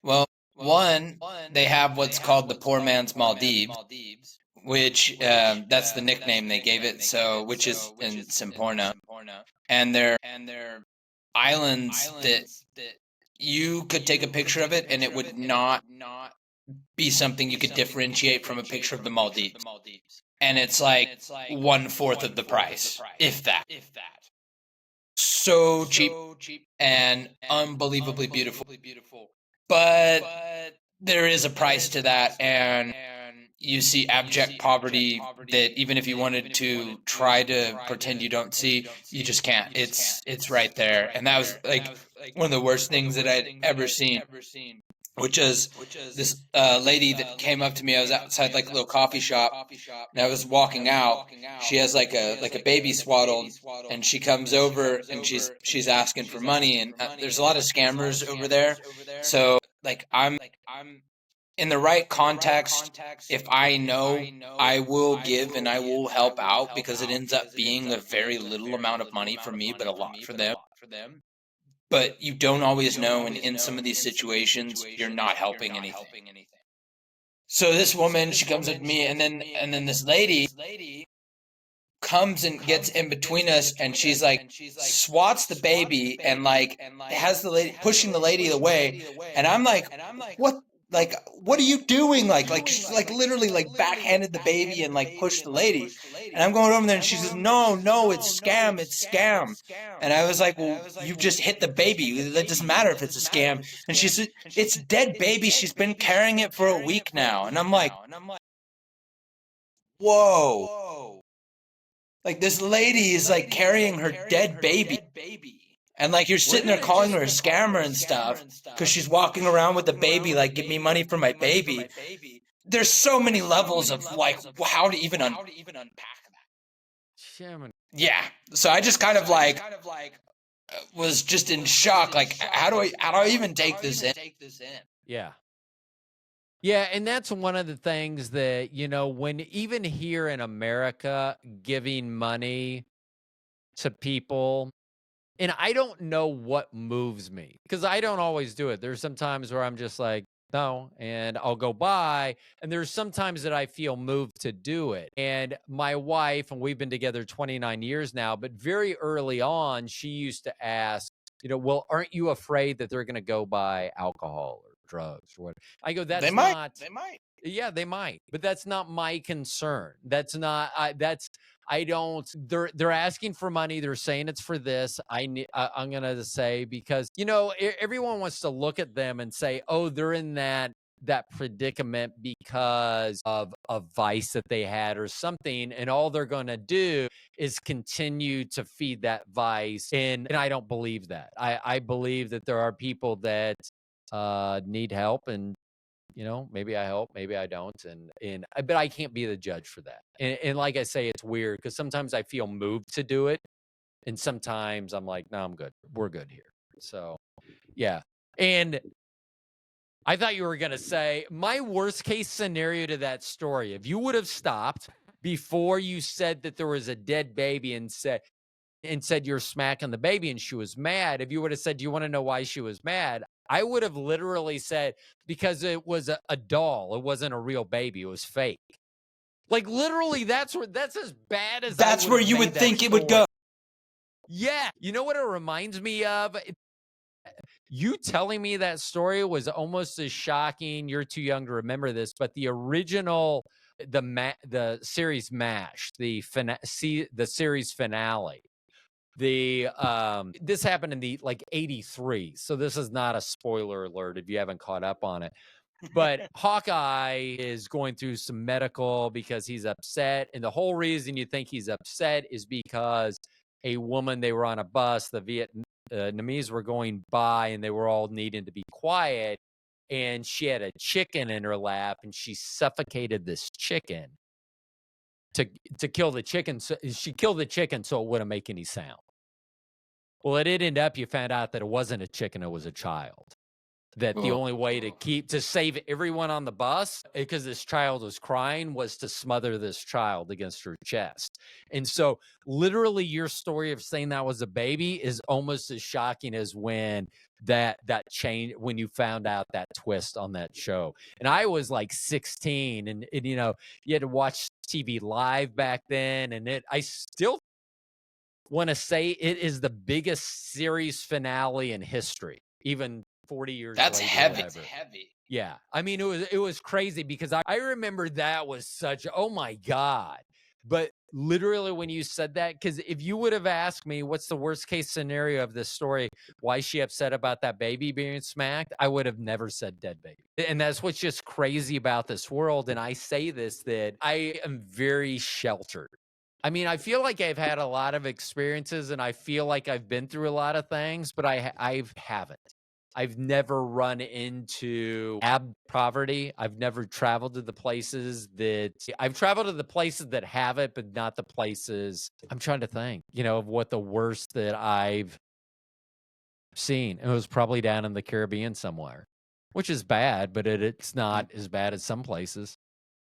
Well, one, they have what's called the poor man's Maldives, which that's the nickname they gave it. So, which is in Simporna, and they're islands that you could take a picture of it, and it would not be something you could differentiate from a picture of the Maldives. And it's like 1/4 of the price, if that. So cheap and unbelievably beautiful. But there is a price to that, and you see abject poverty that even if you wanted to try to pretend you don't see, you just can't. It's right there. And that was like one of the worst things that I'd ever seen, which is this lady that came up to me. I was outside like a little coffee shop, and I was walking out. She has like a baby swaddled, and she comes over and she's asking for money. And there's a lot of scammers over there, so like I'm in the right context. If I know, I will give and I will help out, because it ends up being a very little amount of money for me, but a lot for them. But you don't always know, and in some of these situations, you're not helping anything. So this woman, she comes up to me, and then this lady comes and gets in between us, and she's like swats the baby and like has the lady pushing the lady away, and I'm like, what are you doing? Like she's like literally like backhanded the baby and like pushed the lady, and I'm going over there, and she says, no, it's scam. And I was like, well, you just hit the baby, that doesn't matter if it's a scam. And she said, it's dead baby, she's been carrying it for a week now. And I'm like, whoa. Like, this lady is like carrying her dead baby. And like, you're sitting there calling her a scammer and stuff because she's walking around with the baby, like, give me money for my baby. There's so many levels of like how to even unpack that. Yeah. So I just kind of like was just in shock. Like, how do I even take this in? Yeah. Yeah, and that's one of the things that, when even here in America, giving money to people, and I don't know what moves me, because I don't always do it. There's some times where I'm just like, no, and I'll go by. And there's sometimes that I feel moved to do it. And my wife, and we've been together 29 years now, but very early on, she used to ask, well, aren't you afraid that they're going to go buy alcohol or drugs or what? I go, that's They not. might. They might. Yeah, they might, but that's not my concern. That's not. I don't. They're asking for money. They're saying it's for this. I'm gonna say, because everyone wants to look at them and say, oh, they're in that predicament because of a vice that they had or something, and all they're gonna do is continue to feed that vice. And I don't believe that. I believe that there are people that need help, and maybe I help, maybe I don't. But I can't be the judge for that. And like I say, it's weird because sometimes I feel moved to do it. And sometimes I'm like, no, I'm good. We're good here. So, yeah. And I thought you were going to say my worst case scenario to that story, if you would have stopped before you said that there was a dead baby and said you're smacking the baby and she was mad, if you would have said, do you want to know why she was mad? I would have literally said, because it was a doll. It wasn't a real baby. It was fake. Like literally, that's as bad as that's where you would think it would go. Yeah. You know what it reminds me of? You telling me that story was almost as shocking. You're too young to remember this, but the original, the series MASH, the series finale. This happened in the 83. So this is not a spoiler alert if you haven't caught up on it. But Hawkeye is going through some medical because he's upset. And the whole reason you think he's upset is because a woman, they were on a bus, the Vietnamese were going by and they were all needing to be quiet. And she had a chicken in her lap and she suffocated this chicken to kill the chicken. So she killed the chicken so it wouldn't make any sound. Well, it ended up, you found out that it wasn't a chicken, it was a child. That the only way to save everyone on the bus, because this child was crying, was to smother this child against her chest. And so literally your story of saying that was a baby is almost as shocking as when that change, when you found out that twist on that show. And I was like 16 and you know, you had to watch TV live back then. And I still want to say it is the biggest series finale in history, even 40 years That's later. heavy. That's heavy. Yeah. I mean, it was crazy because I remember that was such, oh my God. But literally when you said that, because if you would have asked me what's the worst case scenario of this story, why is she upset about that baby being smacked, I would have never said dead baby. And that's what's just crazy about this world. And I say this, that I am very sheltered. I mean, I feel like I've had a lot of experiences and I feel like I've been through a lot of things, but I haven't. I've never run into poverty. I've never traveled to the places that I've traveled to the places that have it, but not the places. I'm trying to think, you know, of what the worst that I've seen. It was probably down in the Caribbean somewhere, which is bad, but it's not as bad as some places.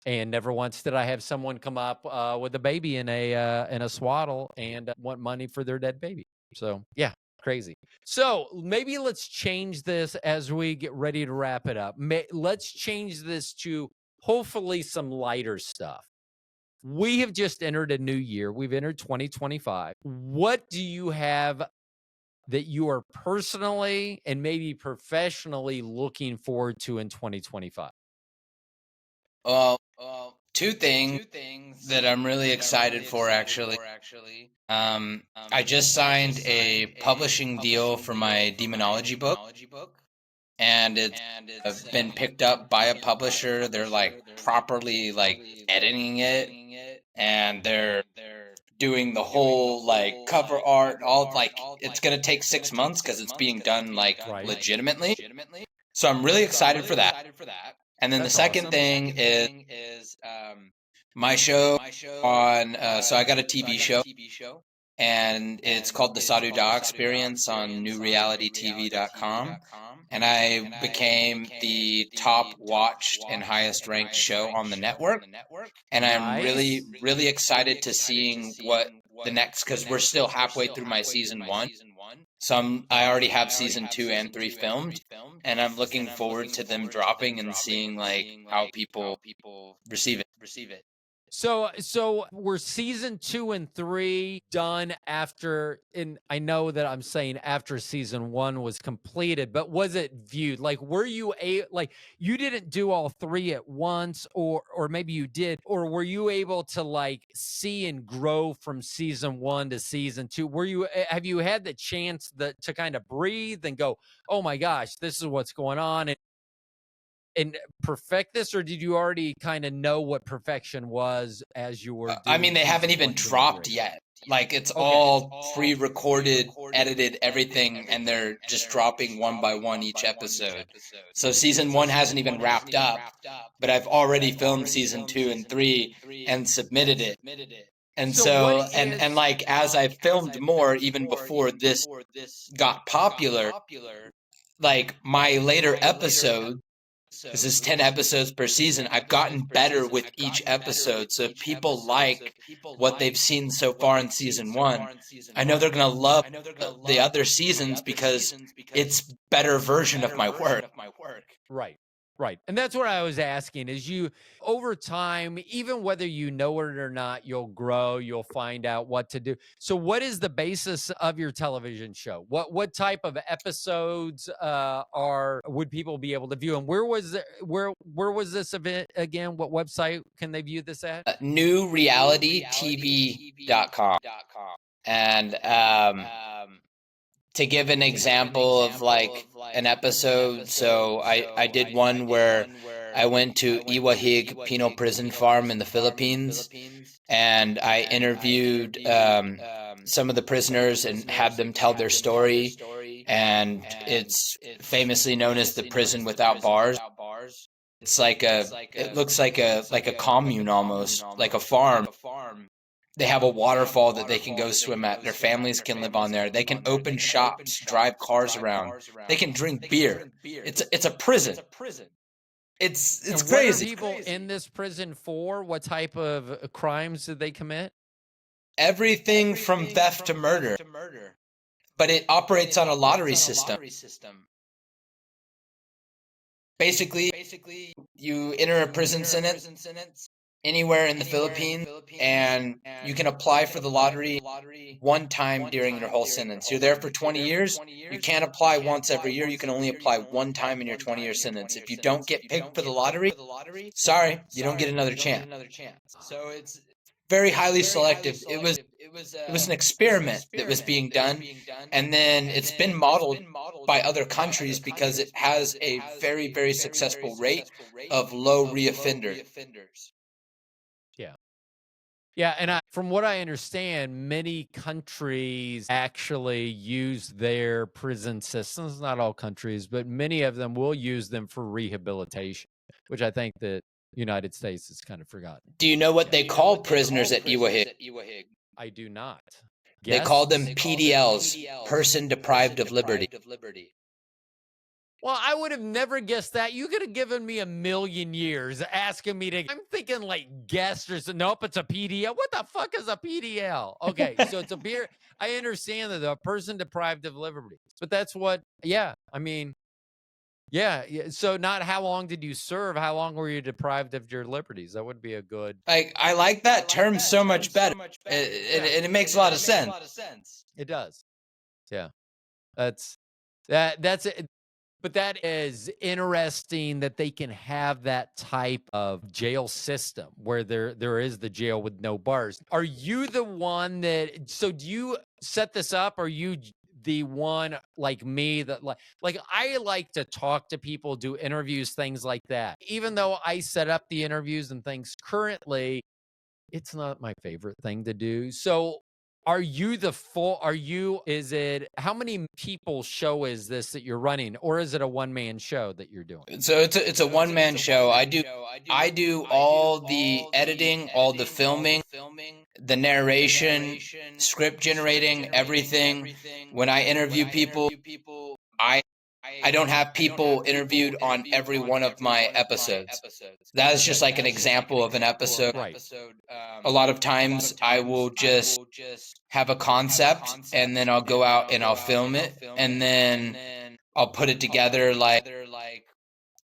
And never once did I have someone come up with a baby in a swaddle and want money for their dead baby. So yeah, crazy. So maybe let's change this as we get ready to wrap it up. Let's change this to hopefully some lighter stuff. We have just entered a new year. We've entered 2025. What do you have that you are personally and maybe professionally looking forward to in 2025? Well, two things that I'm really excited for, actually. I just signed a publishing deal for my demonology book, and it's been picked up by a publisher. They're properly editing it, and they're doing the whole cover art. All it's gonna take 6 months because it's being done legitimately. So I'm really excited for that. And then the second thing is my show on. So I got a TV show, and it's called the Sadhu Dah Experience on newrealitytv.com. And I became the top watched and highest ranked show on the network. And I'm really, really excited to seeing what the next, because we're still halfway through my season 1. So I already have season 2 and 3 filmed, and I'm looking forward to them dropping and seeing how people receive it. So we're season 2 and 3 done after, and I know that I'm saying after season 1 was completed, but was it viewed? Were you you didn't do all 3 at once, or maybe you did, or were you able to see and grow from season 1 to season 2? Have you had the chance to kind of breathe and go, oh my gosh, this is what's going on, and perfect this, or did you already kind of know what perfection was as you were doing? I mean, they haven't even dropped yet. It's all pre-recorded, edited, everything, and they're just dropping one by one each episode. So season 1 hasn't even wrapped up, but I've already filmed season 2 and 3 and submitted it. And so as I filmed more, even before this got popular, my later episodes This is 10 episodes per season. I've gotten better with each episode. So if people like what they've seen so far in season 1, I know they're going to love the other seasons because it's better version of my work. Right. Right. And that's what I was asking is you over time, even whether you know it or not, you'll grow, you'll find out what to do. So what is the basis of your television show? What type of episodes would people be able to view? And where was this event again? What website can they view this at? Newrealitytv.com. And to give an example of like an episode, so I did one where I went to Iwahig Penal Prison Farm in the Philippines, and I interviewed some of the prisoners and had them tell their story, and it's famously known as the prison without bars. It's like it looks like a commune almost, like a farm. They have a waterfall that they can go swim at. Their families can live on there. They can open shops, drive cars around. They can drink beer. It's a prison. It's crazy. What are people in this prison for? What type of crimes did they commit? Everything from theft to murder. But it operates on a lottery system. Basically, you enter a prison sentence anywhere in the Philippines, and you can apply for the lottery one time during your whole sentence. You're there for 20 years. You can't apply once every year. You can only apply one time in your 20-year sentence. If you don't get picked for the lottery, sorry, you don't get another chance. So it's very highly selective. It was an experiment that was being done, and then it's been modeled by other countries because it has a very, very successful rate of low reoffenders. Yeah, and from what I understand, many countries actually use their prison systems. Not all countries, but many of them will use them for rehabilitation, which I think that United States has kind of forgotten. Do you know what they call prisoners at Iwahig? I do not. They call them PDLs, person deprived of liberty. Well, I would have never guessed that. You could have given me a million years asking me to. I'm thinking like guest or something. Nope, it's a PDL. What the fuck is a PDL? Okay, so it's a beer. I understand that a person deprived of liberty, but that's what. Yeah, I mean, yeah. So not how long did you serve? How long were you deprived of your liberties? That would be a good. I like that term so much better. It makes a lot of sense. It does. Yeah, that's it. But that is interesting that they can have that type of jail system where there is the jail with no bars. Are you the one that, so do you set this up? Are you the one like me that like I like to talk to people, do interviews, things like that. Even though I set up the interviews and things currently, it's not my favorite thing to do. So how many people show is this that you're running, or is it a one-man show that you're doing? So it's a one-man show. I do all the editing, all the filming, the narration, script generating, everything. When I interview people, I don't have people interviewed on every one of my episodes. That is just like an example of an episode. Right. A lot of times I will just have a concept, and then I'll go out and I'll film it, and then I'll put it together like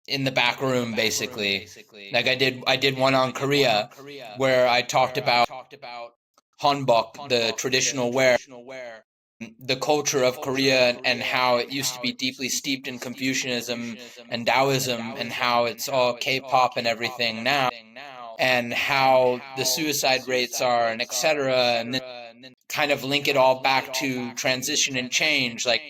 in the back room, basically. Like I did one on Korea where I talked about hanbok, the traditional wear, the culture of Korea, and how it used to be deeply steeped in Confucianism and Taoism, and how it's all K-pop and everything now, and how the suicide rates are, and etc., and then kind of link it all back to transition and change. Like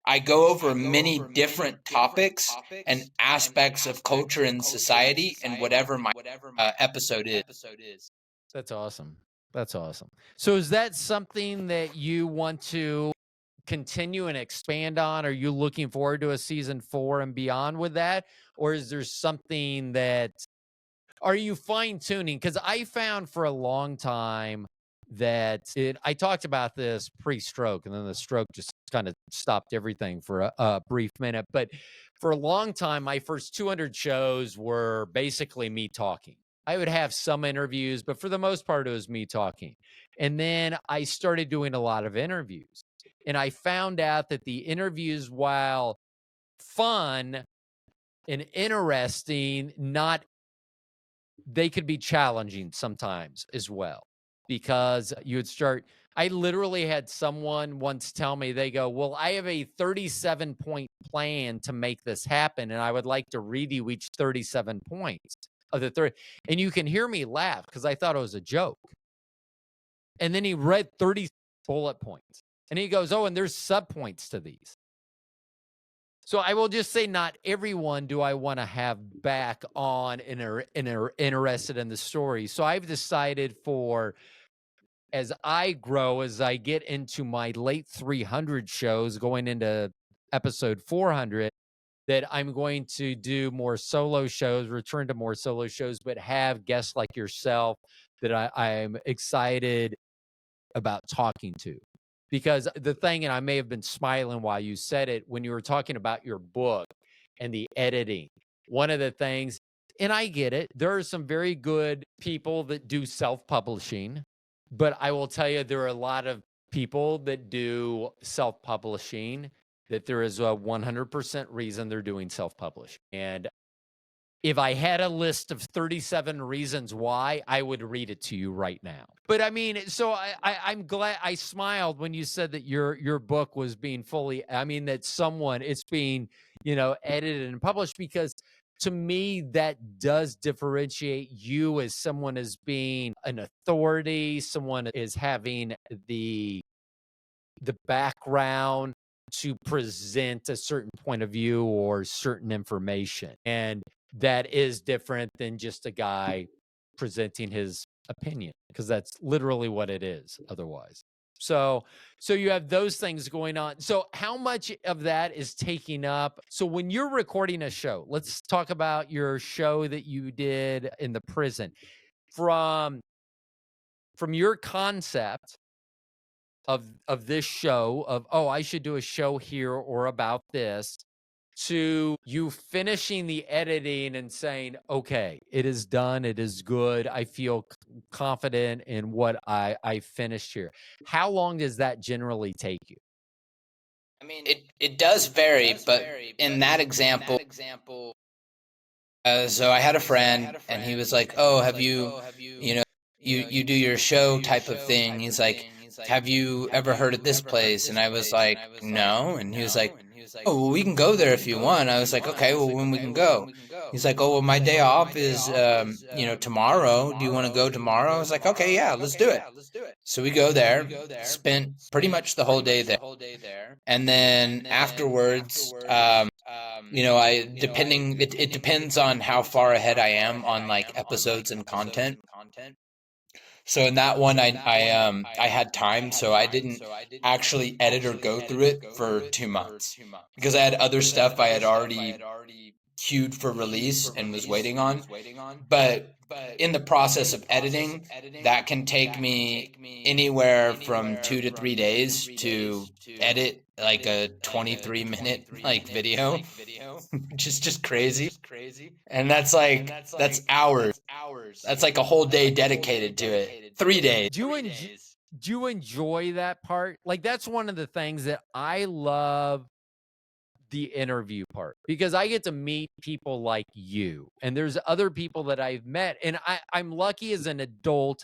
I go over many different topics and aspects of culture and society in whatever my episode is. That's awesome. That's awesome. So is that something that you want to continue and expand on? Are you looking forward to a season 4 and beyond with that? Or is there something that, are you fine tuning? Because I found for a long time I talked about this pre-stroke, and then the stroke just kind of stopped everything for a brief minute. But for a long time, my first 200 shows were basically me talking. I would have some interviews, but for the most part, it was me talking. And then I started doing a lot of interviews. And I found out that the interviews, while fun and interesting, they could be challenging sometimes as well, because I literally had someone once tell me, they go, well, I have a 37-point plan to make this happen, and I would like to read you each 37 points of the 30. And you can hear me laugh because I thought it was a joke. And then he read 30 bullet points, and he goes, oh, and there's subpoints to these. So I will just say, not everyone do I want to have back on and are interested in the story. So I've decided, as I grow, as I get into my late 300 shows, going into episode 400, that I'm going to do more solo shows, return to more solo shows, but have guests like yourself that I'm excited about talking to. Because the thing, and I may have been smiling while you said it, when you were talking about your book and the editing, one of the things, and I get it, there are some very good people that do self-publishing, but I will tell you, there are a lot of people that do self-publishing that there is a 100% reason they're doing self-publishing. And if I had a list of 37 reasons why, I would read it to you right now. But I mean, so I'm glad, I smiled when you said that your book was being that it's being, edited and published, because to me, that does differentiate you as someone as being an authority, someone is having the background to present a certain point of view or certain information. And that is different than just a guy presenting his opinion, because that's literally what it is otherwise. So you have those things going on. So how much of that is taking up? So when you're recording a show, let's talk about your show that you did in the prison. From your concept of this show, of, oh, I should do a show here or about this, to you finishing the editing and saying, okay, it is done, it is good, I feel confident in what I finished here. How long does that generally take you? I mean, it does vary, but in that example, so I had a friend, and he was like, "Oh, have you, you do your show type of thing?" He's like, "Have you ever heard of this place?" And I was like, "No." And he was like, "Oh, well, we can go there if you want." I was like, "Okay, well, when we can go?" He's like, "Oh, well, my day off is, tomorrow. Do you want to go tomorrow?" I was like, "Okay, yeah, let's do it." So we go there, spent pretty much the whole day there, and then afterwards, it depends on how far ahead I am on like episodes and content. So in that one, I had time, so I didn't actually edit or go through it for 2 months, because I had other stuff I had already queued for release and was waiting on. But in the process of editing, that can take me anywhere from 2 to 3 days to edit like a 23-minute like video, which is just crazy. And that's hours. That's like a whole day dedicated to it. 3 days. Do you enjoy that part? Like, that's one of the things that I love, the interview part, because I get to meet people like you, and there's other people that I've met, and I'm lucky as an adult,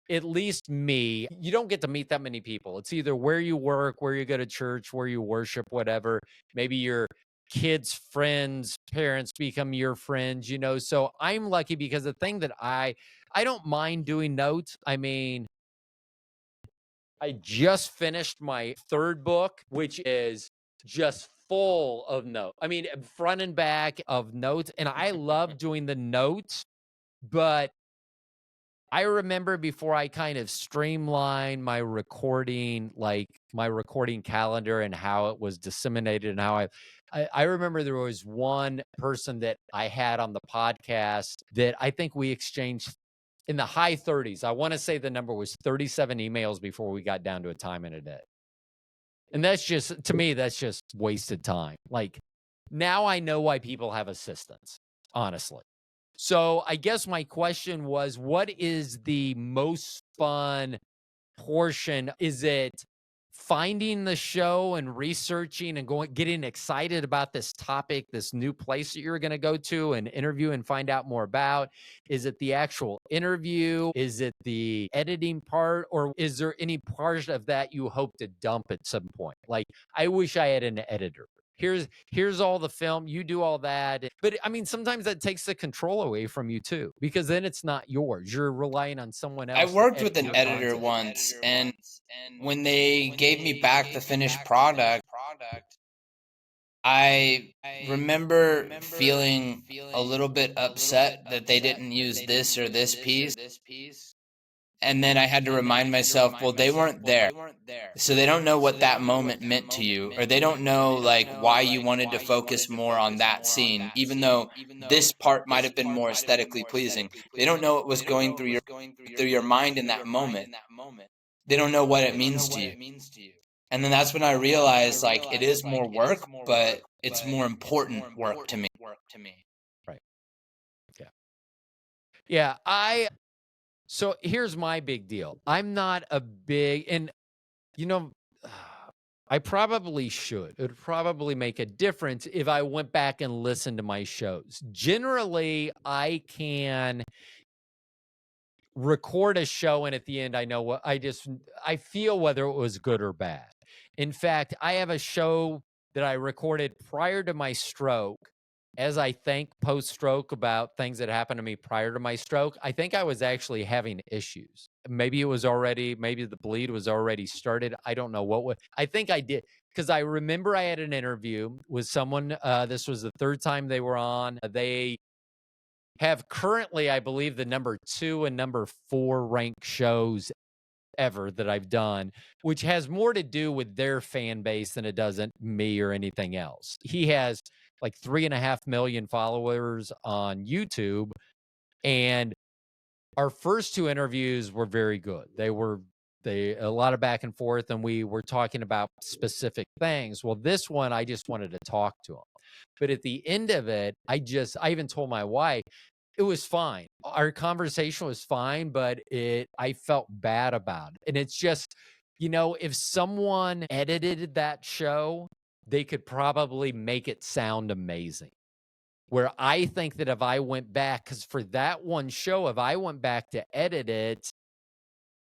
at least me, you don't get to meet that many people. It's either where you work, where you go to church, where you worship, whatever. Maybe your kids' friends, parents become your friends, So I'm lucky, because the thing that I don't mind doing notes. I mean, I just finished my third book, which is just full of notes. I mean, front and back of notes. And I love doing the notes, but I remember before I kind of streamlined my recording, like my recording calendar and how it was disseminated, and how I remember there was one person that I had on the podcast that I think we exchanged in the high 30s. I want to say the number was 37 emails before we got down to a time in a day. And that's just, to me, that's just wasted time. Like, now I know why people have assistants, honestly. So I guess my question was, what is the most fun portion? Is it finding the show and researching and getting excited about this topic, this new place that you're going to go to and interview and find out more about? Is it the actual interview? Is it the editing part? Or is there any part of that you hope to dump at some point? Like, I wish I had an editor. Here's all the film, you do all that. But I mean, sometimes that takes the control away from you too, because then it's not yours. You're relying on someone I else to worked edit with an your editor content. once, and when they gave me back the finished product, I remember feeling a little bit upset that they didn't use this or this piece. And then I had to remind myself, well, they weren't there. So they don't know what that moment meant to you, or they don't know like why you wanted to focus more on that scene, even though this part might have been more aesthetically pleasing. They don't know what was going through your mind in that moment. They don't know what it means to you. And then that's when I realized like it is more work, but it's more important work to me. Right. Yeah. Yeah. So here's my big deal. I'm not a big, and you know, I probably should. It would probably make a difference if I went back and listened to my shows. Generally, I can record a show, and at the end, I know what I feel whether it was good or bad. In fact, I have a show that I recorded prior to my stroke. As I think post stroke about things that happened to me prior to my stroke, I think I was actually having issues. Maybe the bleed was already started. I don't know I think I did, because I remember I had an interview with someone. This was the third time they were on. They have currently, I believe, the number 2 and number 4 ranked shows ever that I've done, which has more to do with their fan base than it doesn't me or anything else. He has like 3.5 million followers on YouTube, and our first 2 interviews were very good. They a lot of back and forth, and we were talking about specific things. Well, this one, I just wanted to talk to him. But at the end of it, I even told my wife, it was fine. Our conversation was fine, but I felt bad about it. And it's just, if someone edited that show, they could probably make it sound amazing. Where I think that if I went back, because for that one show, if I went back to edit it,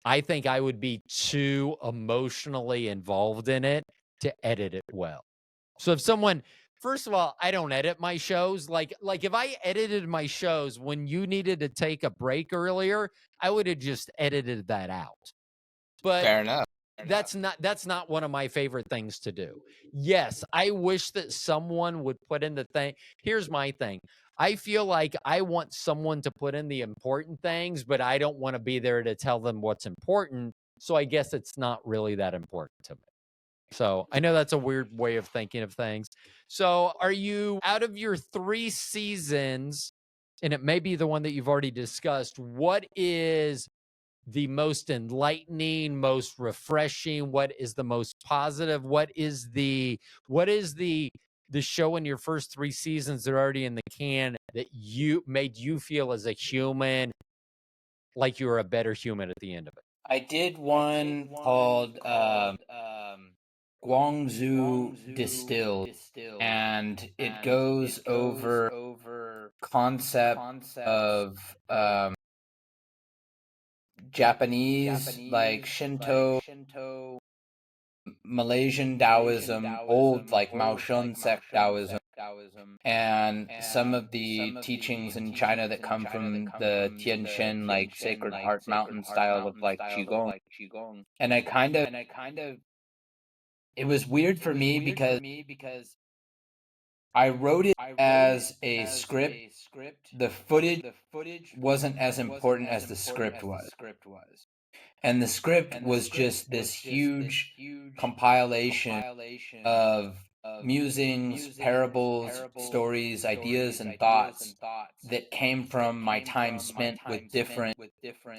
I think I would be too emotionally involved in it to edit it well. So first of all, I don't edit my shows. Like if I edited my shows when you needed to take a break earlier, I would have just edited that out. But Fair enough. that's not one of my favorite things to do. Yes, I wish that someone would put in the thing. Here's my thing. I feel like I want someone to put in the important things, but I don't want to be there to tell them what's important. So I guess it's not really that important to me. So I know that's a weird way of thinking of things. So are you, out of your 3 seasons, and it may be the one that you've already discussed, what is the most enlightening, most refreshing? What is the most positive? What is the show in your first 3 seasons that are already in the can that made you feel as a human like you were a better human at the end of it? I did one called Guangzhou Distilled, and it goes over concept of Japanese, like Shinto, Malaysian Taoism, old like Maoshun sect Taoism, and some of the teachings in China that come from the Tianshan, like Sacred Heart Mountain style of like Qigong. And it was weird for me because I wrote it as a script. The footage wasn't as important as the script was. And the script was just this huge compilation of musings, parables, stories, ideas, and thoughts that came from my time spent with different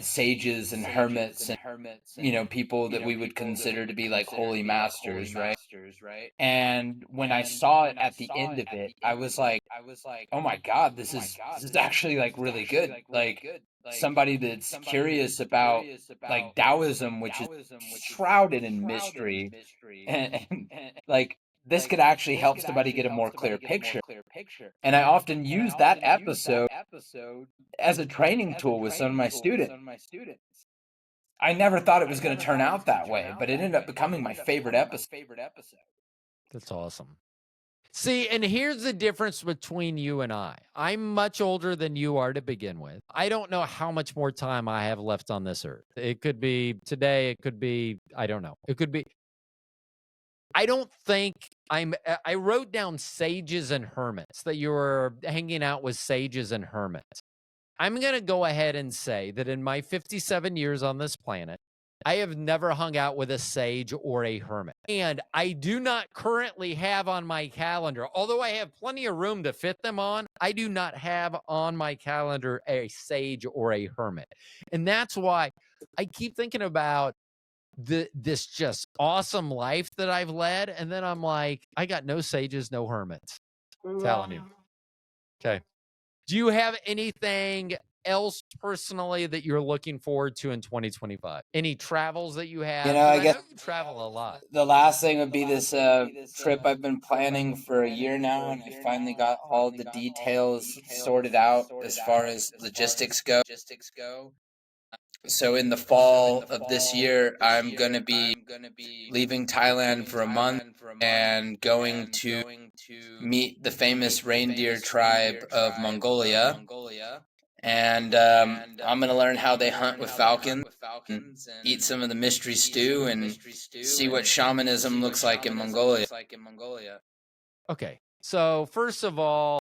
sages and hermits and people that we would consider to be like holy masters, right? And when I saw it at the end of it, I was like, oh my God, this is actually like really good. Like somebody that's curious about like Taoism, which is shrouded in mystery, and like this could actually help somebody get a more clear picture. And I often use that episode as a training tool with some of my students. I never thought it was going to turn out that way, but it ended up becoming my favorite episode. That's awesome. See, and here's the difference between you and I. I'm much older than you are to begin with. I don't know how much more time I have left on this earth. It could be today, it could be, I don't know. It could be, I don't think I wrote down sages and hermits, that you were hanging out with sages and hermits. I'm going to go ahead and say that in my 57 years on this planet, I have never hung out with a sage or a hermit. And I do not currently have on my calendar, although I have plenty of room to fit them on, I do not have on my calendar a sage or a hermit. And that's why I keep thinking about this just awesome life that I've led. And then I'm like, I got no sages, no hermits. I'm telling you. Okay. Do you have anything else personally that you're looking forward to in 2025? Any travels that you have? I guess know you travel a lot. the last thing would be this trip I've been planning for a year now, and I finally got all the details sorted out as far as logistics go. So in the fall of this year, I'm going to be leaving Thailand for a month and going to meet the famous reindeer tribe of Mongolia. And I'm going to learn how they hunt with falcons and eat some of the mystery stew and see what shamanism looks like in Mongolia. Okay. So first of all,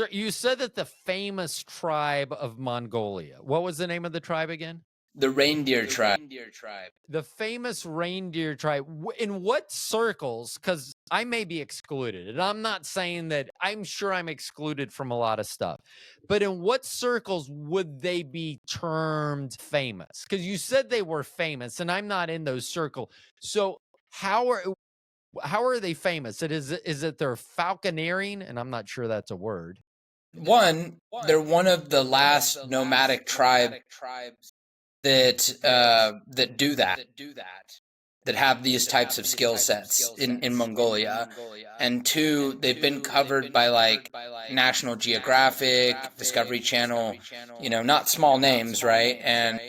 you said that the famous tribe of Mongolia. What was the name of the tribe again? The reindeer tribe. The famous reindeer tribe. In what circles? Because I may be excluded, and I'm not saying that. I'm sure I'm excluded from a lot of stuff. But in what circles would they be termed famous? Because you said they were famous, and I'm not in those circles. So how are they famous? Is it their falconeering? And I'm not sure that's a word. One, they're one of the last nomadic tribes that do that, that have these types of skill sets in Mongolia. And two, they've been covered by like National Geographic, Discovery Channel, not small names, right? And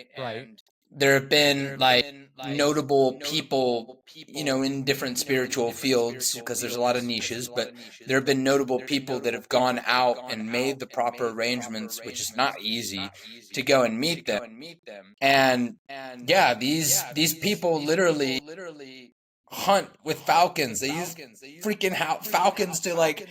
there have been like notable people, in different spiritual fields, because there's a lot of niches, but there have been notable people that have gone out and made the proper arrangements, which is not easy, to go and meet them. And yeah, these people literally hunt with falcons. They use freaking falcons to like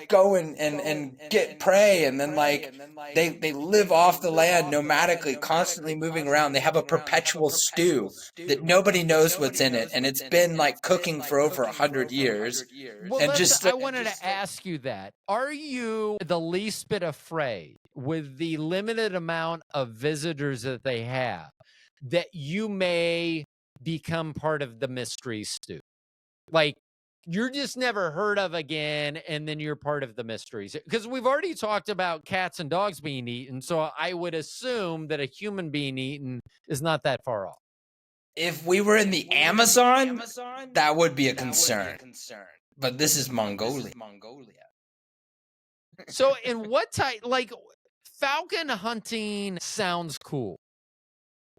go and get prey, and then like they live off the land nomadically, constantly moving around. They have a perpetual stew that nobody knows what's in it, and it's been like cooking for over 100 years. Well, I wanted to ask you that. Are you the least bit afraid, with the limited amount of visitors that they have, that you may become part of the mystery stew? Like, you're just never heard of again, and then you're part of the mysteries. Because we've already talked about cats and dogs being eaten, so I would assume that a human being eaten is not that far off. If we were in the Amazon, that would be a concern. But this is Mongolia. So in what type, like, falcon hunting sounds cool.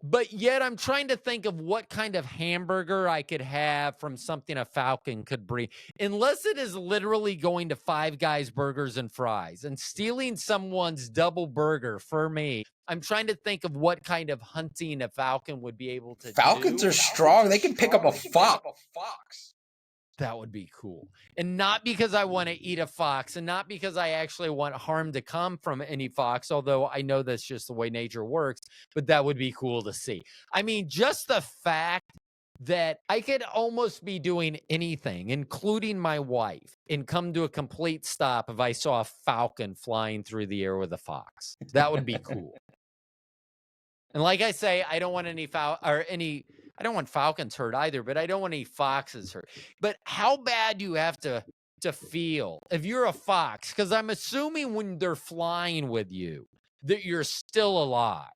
But yet I'm trying to think of what kind of hamburger I could have from something a falcon could bring. Unless it is literally going to Five Guys Burgers and Fries and stealing someone's double burger for me. I'm trying to think of what kind of hunting a falcon would be able to do. Falcons are strong. They can pick up a fox. That would be cool. And not because I want to eat a fox, and not because I actually want harm to come from any fox, although I know that's just the way nature works, but that would be cool to see. I mean, just the fact that I could almost be doing anything, including my wife, and come to a complete stop if I saw a falcon flying through the air with a fox. That would be cool. And like I say, I don't want I don't want falcons hurt either, but I don't want any foxes hurt. But how bad do you have to feel if you're a fox? Because I'm assuming when they're flying with you that you're still alive.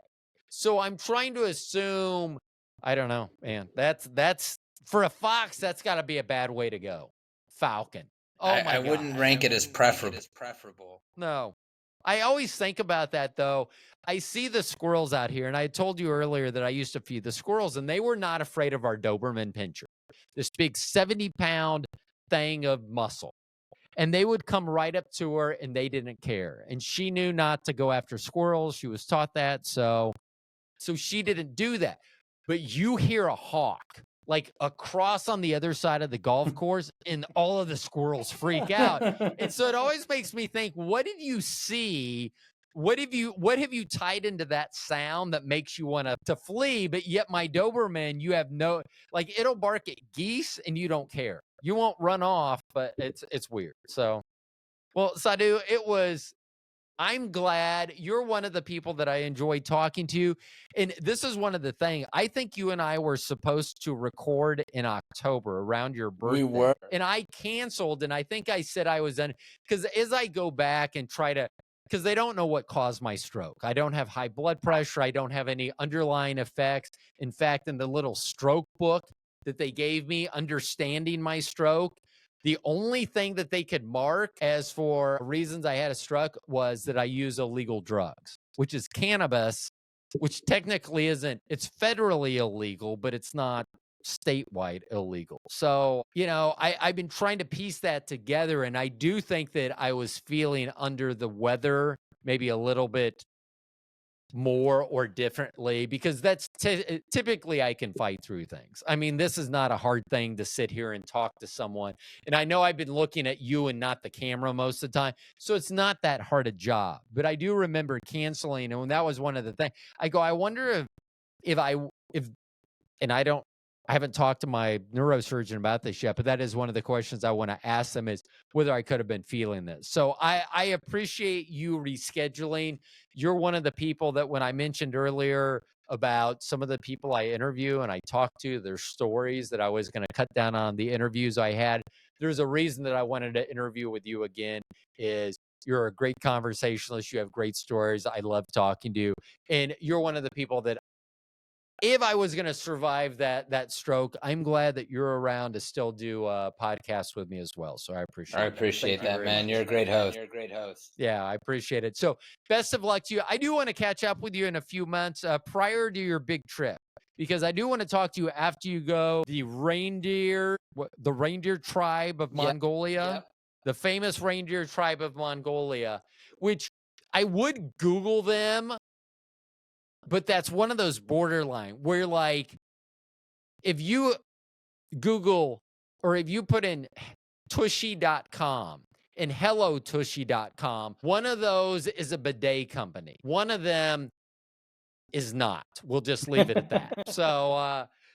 So I'm trying to assume, I don't know, man. That's for a fox, that's got to be a bad way to go. Falcon. Oh my I god. wouldn't rank it as preferable. No. I always think about that though. I see the squirrels out here, and I told you earlier that I used to feed the squirrels, and they were not afraid of our Doberman Pinscher, this big 70-pound thing of muscle. And they would come right up to her, and they didn't care. And she knew not to go after squirrels. She was taught that, so she didn't do that. But you hear a hawk like across on the other side of the golf course, and all of the squirrels freak out. And so it always makes me think, what did you see? What have you tied into that sound that makes you want to flee? But yet my Doberman, you have no, like, it'll bark at geese and you don't care. You won't run off, but it's weird. So, well, Sadhu, I'm glad you're one of the people that I enjoy talking to. And this is one of the things. I think you and I were supposed to record in October around your birthday. We were. And I canceled, and I think I said I was because as I go back and try to, because they don't know what caused my stroke. I don't have high blood pressure. I don't have any underlying effects. In fact, in the little stroke book that they gave me, understanding my stroke, the only thing that they could mark as for reasons I had a stroke was that I use illegal drugs, which is cannabis, which technically isn't, it's federally illegal, but it's not statewide illegal. So, I've been trying to piece that together, and I do think that I was feeling under the weather, maybe a little bit more or differently, because that's typically I can fight through things. I mean, this is not a hard thing to sit here and talk to someone. And I know I've been looking at you and not the camera most of the time, so it's not that hard a job. But I do remember canceling, and that was one of the things. I wonder if and I haven't talked to my neurosurgeon about this yet, but that is one of the questions I want to ask them, is whether I could have been feeling this. So I appreciate you rescheduling. You're one of the people that, when I mentioned earlier about some of the people I interview and I talk to, their stories, that I was going to cut down on the interviews I had. There's a reason that I wanted to interview with you again, is you're a great conversationalist. You have great stories. I love talking to you. And you're one of the people that, if I was going to survive that stroke, I'm glad that you're around to still do a podcast with me as well. So I appreciate that, man. much. You're a great host. Yeah, I appreciate it. So best of luck to you. I do want to catch up with you in a few months prior to your big trip, because I do want to talk to you after you go the reindeer tribe of Mongolia, Yep. the famous reindeer tribe of Mongolia, which I would Google them. But that's one of those borderline where, like, if you Google, or if you put in tushy.com and hellotushy.com, one of those is a bidet company. One of them is not. We'll just leave it at that.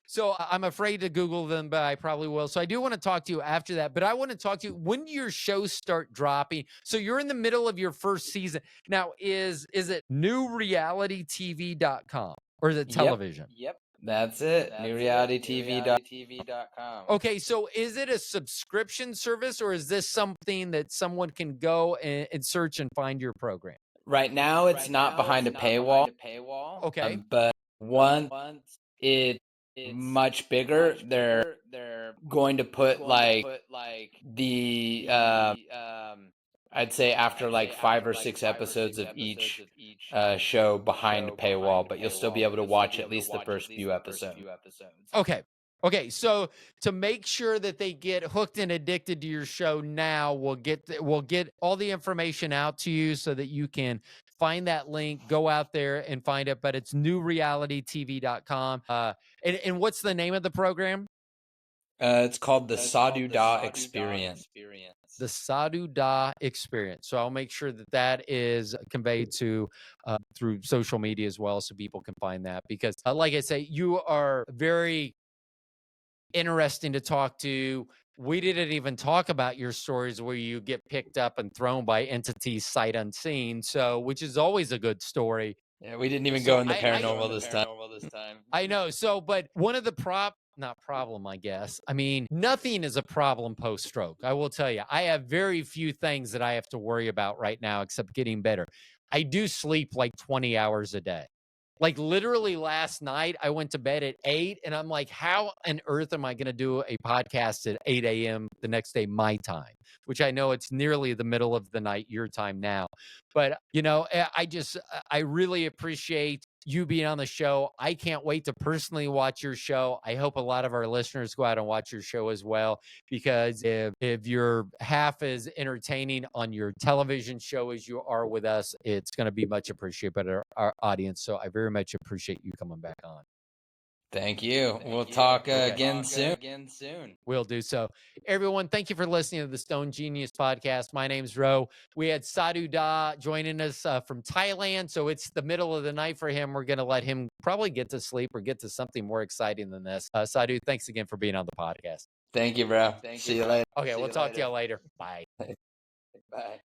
So I'm afraid to Google them, but I probably will. So I do want to talk to you after that. But I want to talk to you, when do your shows start dropping? So you're in the middle of your first season. Now, is it newrealitytv.com or is it television? Yep. That's it. newrealitytv.com. Okay, so is it a subscription service, or is this something that someone can go and search and find your program? Right now, it's not behind a paywall. Okay. But once it's much bigger, they're going to put like the I'd say after like 5 or 6 episodes of each show behind a paywall, but you'll still be able to watch at least the first few episodes. Okay, so to make sure that they get hooked and addicted to your show now, we'll get all the information out to you so that you can find that link, go out there and find it. But it's newrealitytv.com. And what's the name of the program? It's called the Sadhu Dah Experience. The Sadhu Dah Experience. So I'll make sure that is conveyed to through social media as well, so people can find that. Because like I say, you are very interesting to talk to. We didn't even talk about your stories where you get picked up and thrown by entities sight unseen. So, which is always a good story. Yeah, we didn't even go in the paranormal this time. I know. So, but one of the not problem, I guess. I mean, nothing is a problem post-stroke. I will tell you, I have very few things that I have to worry about right now except getting better. I do sleep like 20 hours a day. Like literally last night, I went to bed at 8 and I'm like, how on earth am I going to do a podcast at 8 a.m. the next day, my time, which I know it's nearly the middle of the night, your time now. But, I really appreciate you being on the show. I can't wait to personally watch your show. I hope a lot of our listeners go out and watch your show as well, because if you're half as entertaining on your television show as you are with us, it's going to be much appreciated by our audience. So I very much appreciate you coming back on. Thank you. We'll talk again soon. We'll do so. Everyone, thank you for listening to the Stone Genius podcast. My name's Ro. We had Sadhu Dah joining us from Thailand. So it's the middle of the night for him. We're going to let him probably get to sleep or get to something more exciting than this. Sadhu, thanks again for being on the podcast. Thank you, bro. See you later. Okay, we'll talk to you later. Bye. Bye.